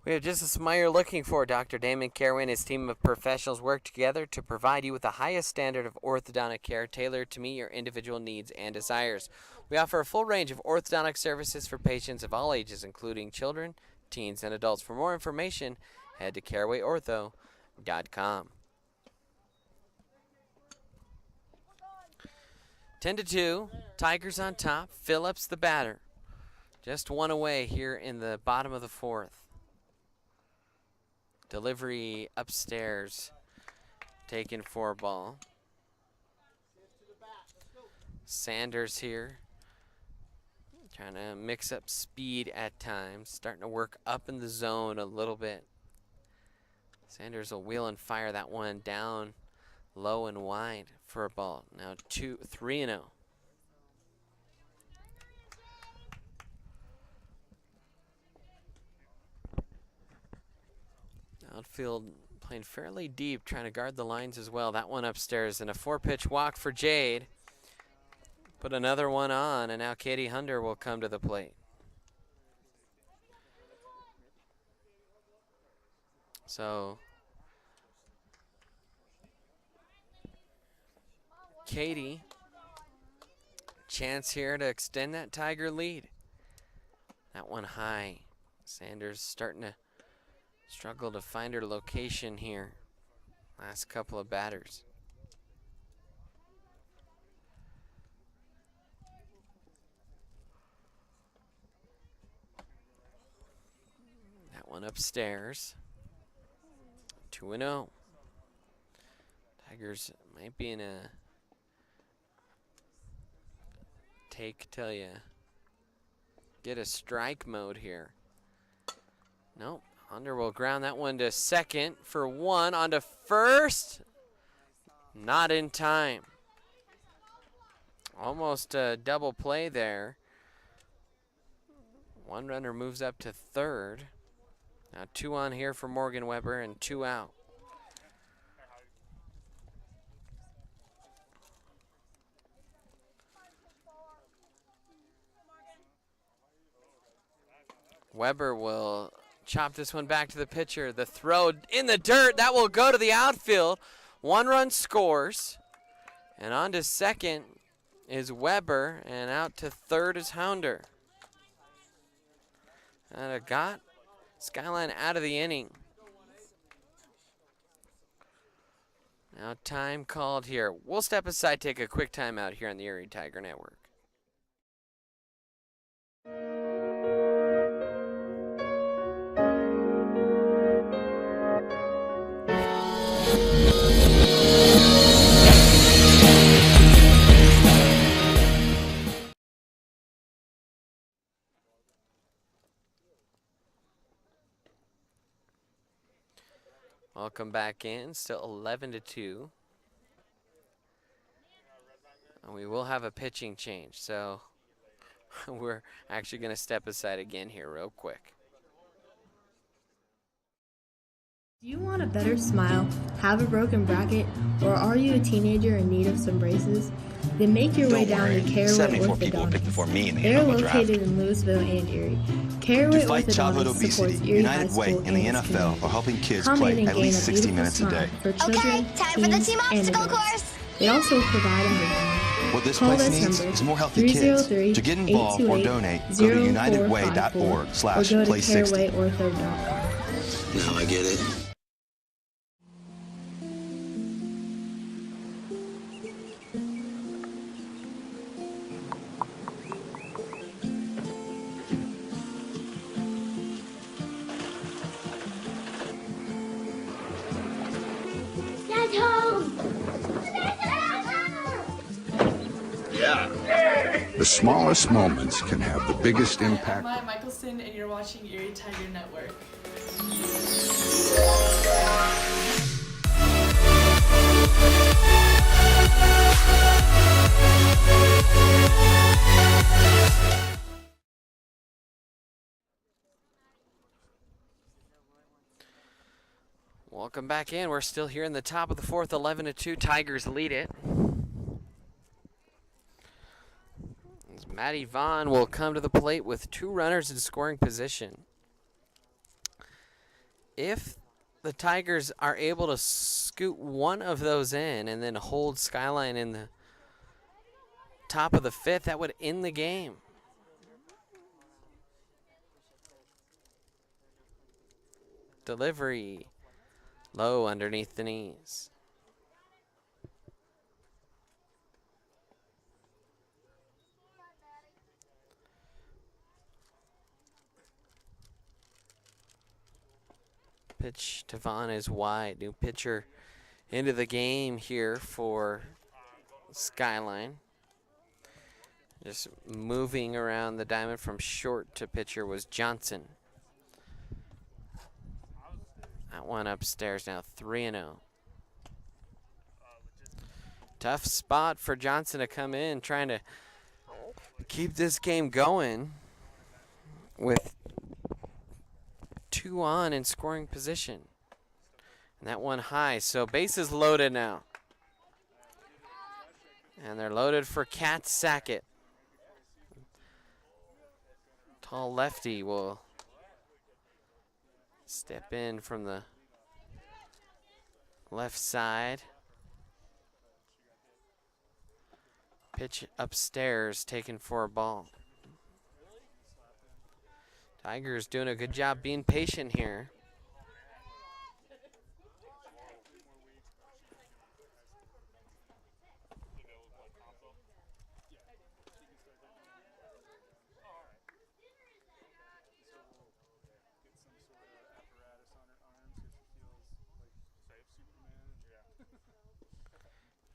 we have just a smile you're looking for. Dr. Damon Caraway and his team of professionals work together to provide you with the highest standard of orthodontic care tailored to meet your individual needs and desires. We offer a full range of orthodontic services for patients of all ages, including children, teens, and adults. For more information, head to CarawayOrtho.com. 10-2, Tigers on top. Phillips the batter. Just one away here in the bottom of the 4th. Delivery upstairs, taken for ball. Sanders here, trying to mix up speed at times, starting to work up in the zone a little bit. Sanders will wheel and fire that one down low and wide for a ball. Now 3-0. Outfield playing fairly deep, trying to guard the lines as well. That one upstairs, and a 4-pitch walk for Jade. Put another one on, and now Katie Hunter will come to the plate. So Katie, chance here to extend that Tiger lead. That one high. Sanders starting to struggle to find her location here. Last couple of batters. That one upstairs. 2-0. Tigers might be in a take till you get a strike mode here. Nope. Under will ground that one to second for one. On to first. Not in time. Almost a double play there. One runner moves up to third. Now 2 on here for Morgan Webber and 2 out. Weber will chop this one back to the pitcher. The throw in the dirt. That will go to the outfield. 1 run scores. And on to second is Weber. And out to third is Hounder. And got Skyline out of the inning. Now time called here. We'll step aside, take a quick timeout here on the Erie Tiger Network. Welcome back in, still 11-2. And we will have a pitching change, so we're actually going to step aside again here real quick. Do you want a better smile, have a broken bracket, or are you a teenager in need of some braces? Then make your way down to Caraway 74 people will pick before me in the They're NFL draft. located in Louisville and Erie. Caraway To fight childhood Orthodontics supports obesity, Erie United High Way School and the and its NFL community. are helping kids Come in play and at gain least a 60 beautiful minutes a smile day. for children, Okay, time for the teens, team and obstacle adults. course. They also provide enrichment. What this Call place this needs number, is more healthy kids. To get involved or 303-828-0454, donate, go to unitedway.org/play60. or go to carawayortho.com. Now I get it. Dad's home! The smallest moments can have the biggest impact. I'm Maya Michelson, and you're watching Erie Tiger Network. Welcome back in. We're still here in the top of the fourth, 11-2. Tigers lead it. As Matty Vaughn will come to the plate with 2 runners in scoring position. If the Tigers are able to scoot one of those in and then hold Skyline in the top of the 5th, that would end the game. Delivery low underneath the knees. Pitch to Vaughn is wide. New pitcher into the game here for Skyline. Just moving around the diamond from short to pitcher was Johnson. That one upstairs now, 3-0. Tough spot for Johnson to come in, trying to keep this game going with 2 on in scoring position. And that one high, so bases loaded now. And they're loaded for Kat Sackett. Tall lefty will step in from the left side. Pitch upstairs, taken for a ball. Tigers doing a good job being patient here.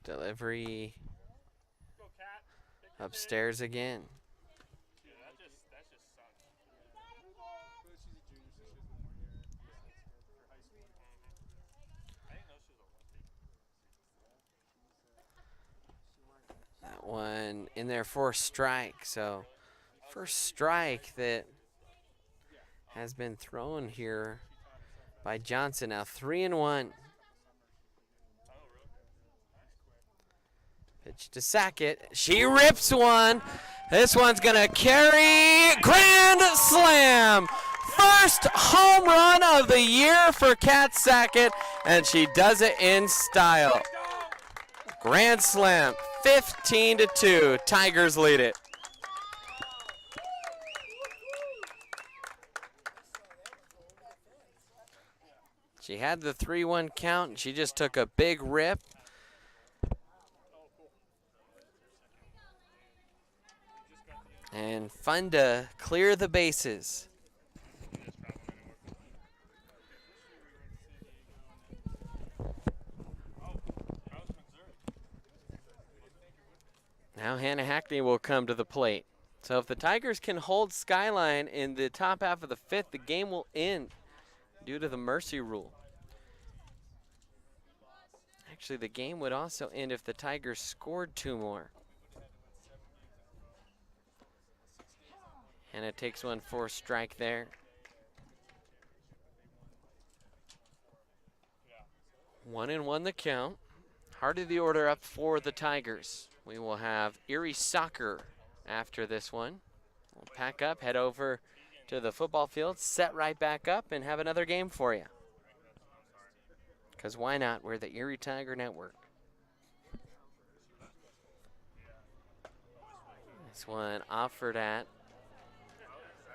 Delivery upstairs again. one in there for a strike. So first strike that has been thrown here by Johnson. Now 3-1. Pitch to Sackett. She rips one. This one's gonna carry. Grand slam. First home run of the year for Kat Sackett, and she does it in style. Grand slam, 15-2. Tigers lead it. She had the 3-1 count, and she just took a big rip. And fun to clear the bases. Now Hannah Hackney will come to the plate. So if the Tigers can hold Skyline in the top half of the fifth, the game will end due to the mercy rule. Actually, the game would also end if the Tigers scored 2 more. And it takes one for a strike there. 1-1 the count. Heart of the order up for the Tigers. We will have Erie Soccer after this one. We'll pack up, head over to the football field, set right back up, and have another game for you. Because why not? We're the Erie Tiger Network. This one offered at,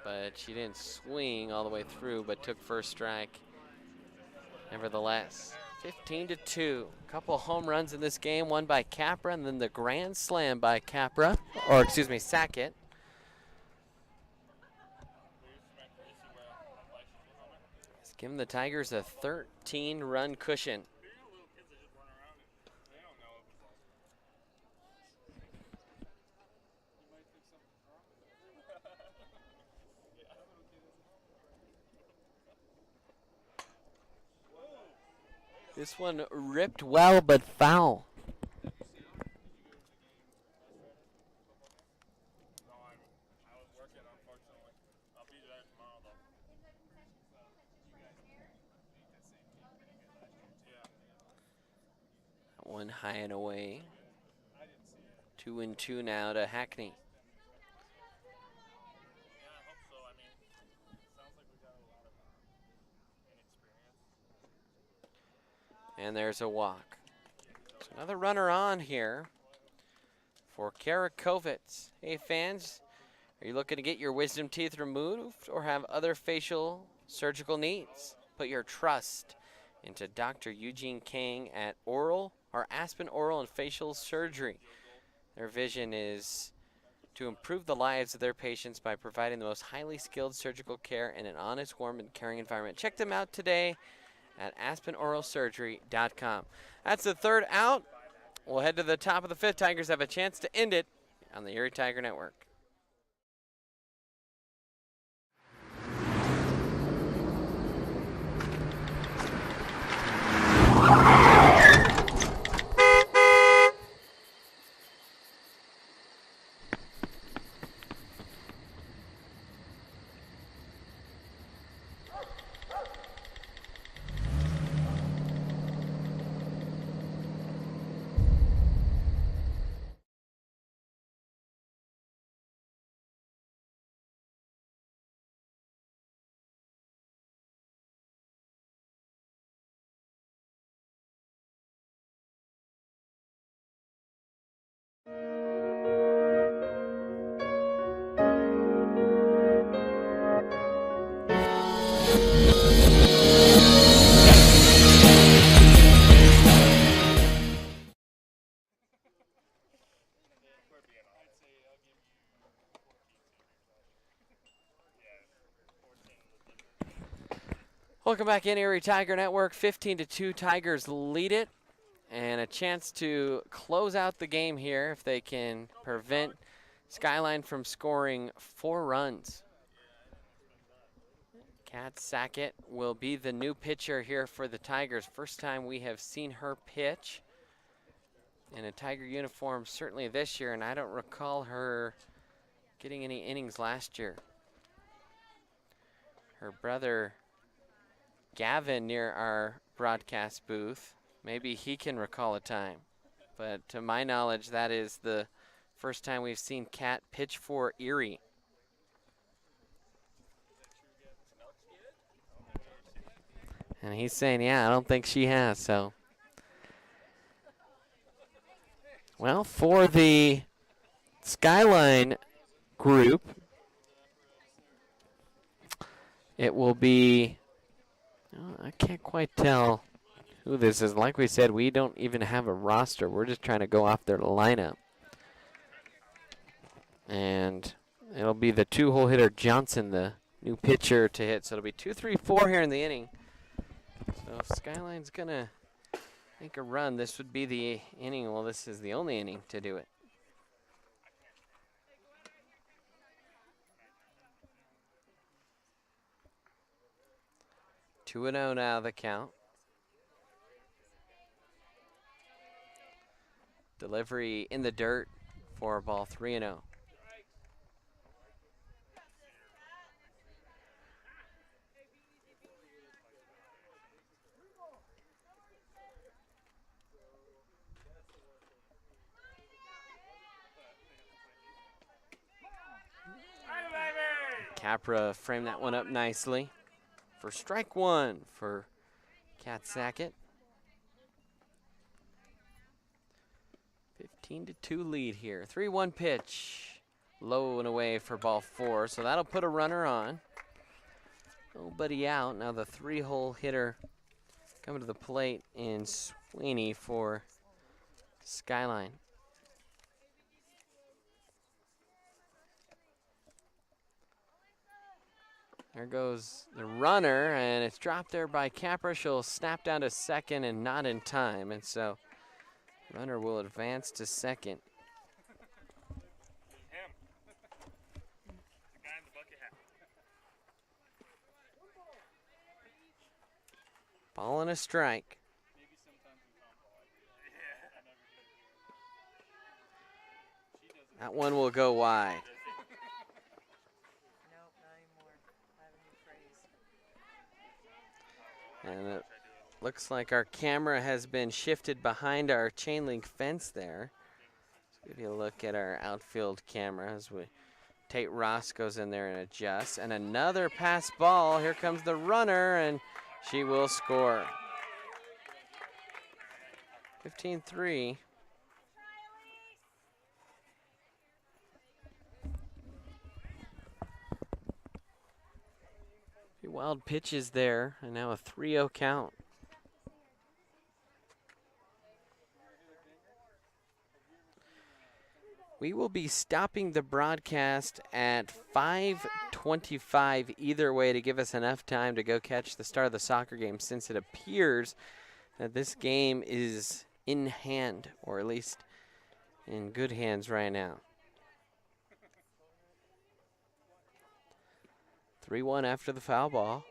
but she didn't swing all the way through, but took first strike nevertheless. 15-2. A couple home runs in this game, one by Capra, and then the grand slam by Capra, or excuse me, Sackett. It's giving the Tigers a 13-run cushion. This one ripped well, but foul. One high and away. 2-2 now to Hackney. And there's a walk. So another runner on here for Karakovitz. Hey fans, are you looking to get your wisdom teeth removed or have other facial surgical needs? Put your trust into Dr. Eugene Kang at Aspen Oral and Facial Surgery. Their vision is to improve the lives of their patients by providing the most highly skilled surgical care in an honest, warm, and caring environment. Check them out today at AspenOralSurgery.com. That's the third out. We'll head to the top of the fifth. Tigers have a chance to end it on the Erie Tiger Network. Welcome back in, Erie Tiger Network. 15-2, Tigers lead it. And a chance to close out the game here if they can prevent Skyline from scoring 4 runs. Kat Sackett will be the new pitcher here for the Tigers. First time we have seen her pitch. in a Tiger uniform certainly this year, and I don't recall her getting any innings last year. Her brother Gavin near our broadcast booth, maybe he can recall a time. But to my knowledge, that is the first time we've seen Kat pitch for Erie. And he's saying, yeah, I don't think she has, so. Well, for the Skyline group, it will be, I can't quite tell who this is. Like we said, we don't even have a roster. We're just trying to go off their lineup. And it'll be the 2-hole hitter Johnson, the new pitcher to hit. So it'll be 2, 3, 4 here in the inning. So if Skyline's going to make a run, this would be the inning. Well, this is the only inning to do it. Two and 0 now the count. Delivery in the dirt for ball 3-0. Capra framed that one up nicely for strike one for Kat Sackett. 15-2 lead here. 3-1 pitch. Low and away for ball 4, so that'll put a runner on. Nobody out. Now the 3-hole hitter coming to the plate in Sweeney for Skyline. There goes the runner, and it's dropped there by Capra. She'll snap down to second and not in time, and so runner will advance to second. Ball and a strike. That one will go wide. And it looks like our camera has been shifted behind our chain link fence there. Let's give you a look at our outfield camera as Tate Ross goes in there and adjusts. And another pass ball. Here comes the runner, and she will score. 15-3. Wild pitches there, and now a 3-0 count. We will be stopping the broadcast at 5:25 either way to give us enough time to go catch the start of the soccer game, since it appears that this game is in hand, or at least in good hands right now. 3-1 after the foul ball.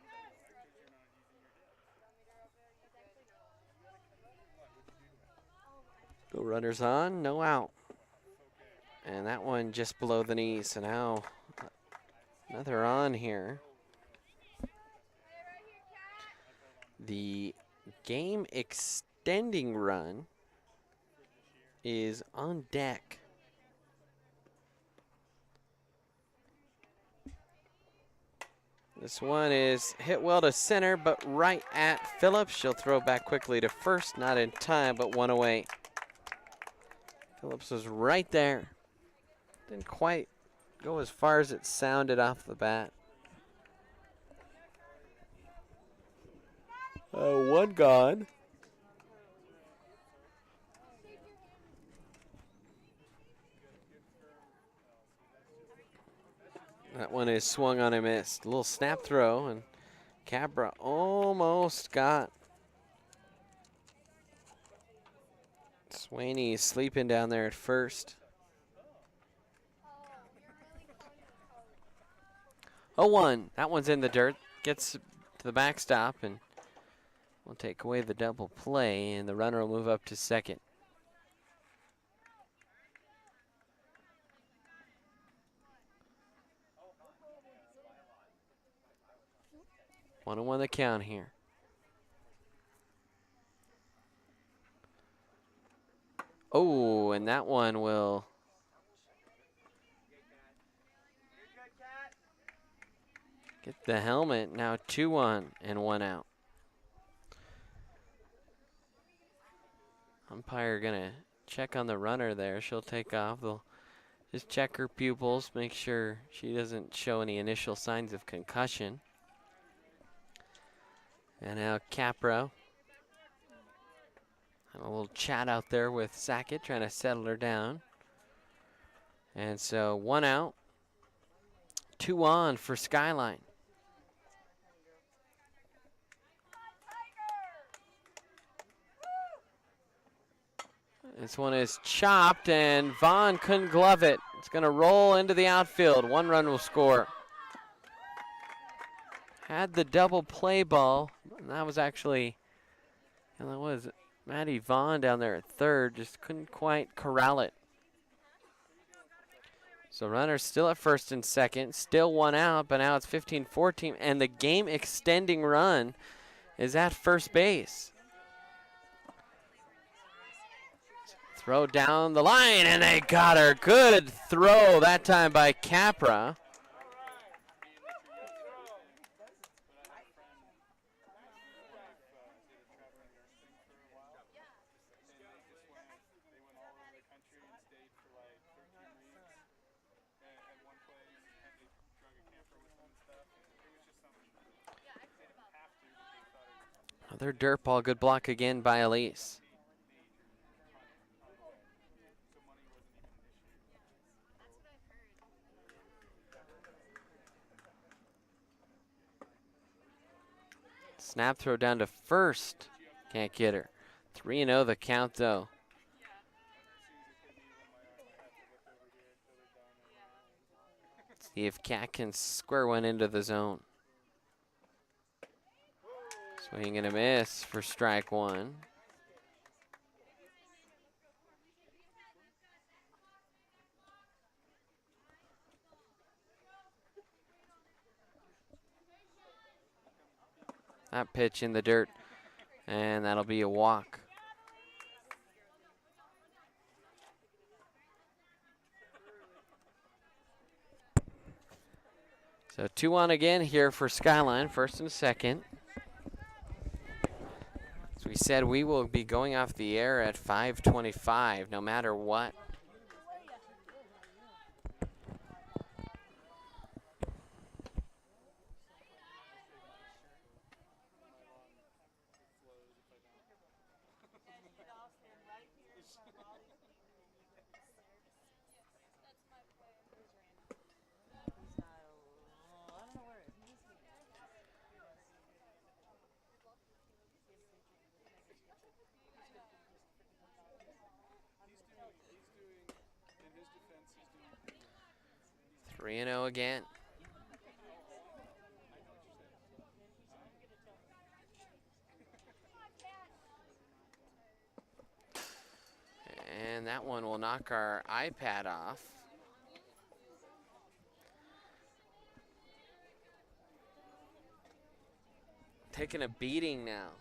Go runners on, no out. And that one just below the knee, so now another on here. The game extending run is on deck. This one is hit well to center, but right at Phillips. She'll throw back quickly to first, not in time, but one away. Phillips was right there. Didn't quite go as far as it sounded off the bat. One gone. That one is swung on and missed. A little snap throw, and Cabra almost got Sweeney sleeping down there at first. 0-1. That one's in the dirt. Gets to the backstop, and we'll take away the double play, and the runner will move up to second. 1-1 the count here. Oh, and that one will get the helmet. Now 2-1 and 1 out. Umpire gonna check on the runner there. She'll take off. They'll just check her pupils, make sure she doesn't show any initial signs of concussion. And now Capra. And a little chat out there with Sackett, trying to settle her down. And so 1 out, 2 on for Skyline. This one is chopped, and Vaughn couldn't glove it. It's going to roll into the outfield. 1 run will score. Had the double play ball, and that was actually, and that was Maddie Vaughn down there at third, just couldn't quite corral it. So runners still at first and second, still 1 out, but now it's 15-14, and the game extending run is at first base. Throw down the line, and they got her. Good throw that time by Capra. Another dirt ball, good block again by Elise. Snap throw down to first. Can't get her. 3-0 the count though. See if Cat can square one into the zone. Swing and a miss for strike 1. That pitch in the dirt, and that'll be a walk. So 2 on again here for Skyline, first and second. As we said, we will be going off the air at 5:25, no matter what. Three and 0 again. And that one will knock our iPad off. Taking a beating now.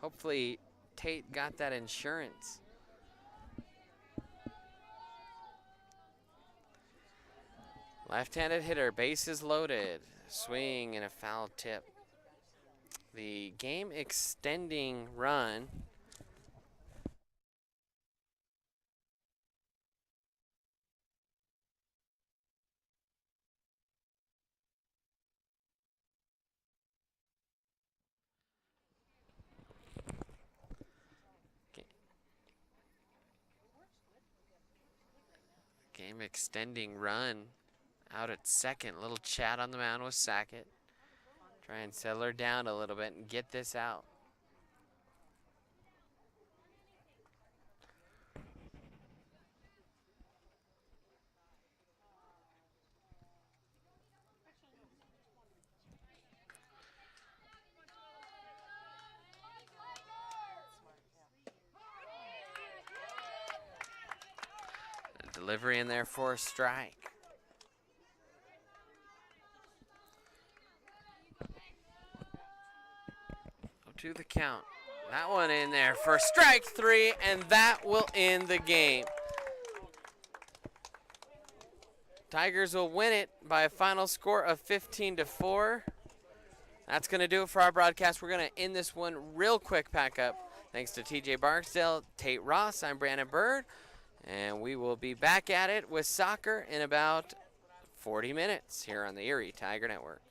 Hopefully Tate got that insurance. Left-handed hitter, bases loaded. Swing and a foul tip. The game extending run. Game extending run. Out at second, little chat on the mound with Sackett. Try and settle her down a little bit and get this out. The delivery in there for a strike. to the count. That one in there for strike 3, and that will end the game. Tigers will win it by a final score of 15-4. That's going to do it for our broadcast. We're going to end this one real quick pack up. Thanks to TJ Barksdale, Tate Ross. I'm Brandon Bird, and we will be back at it with soccer in about 40 minutes here on the Erie Tiger Network.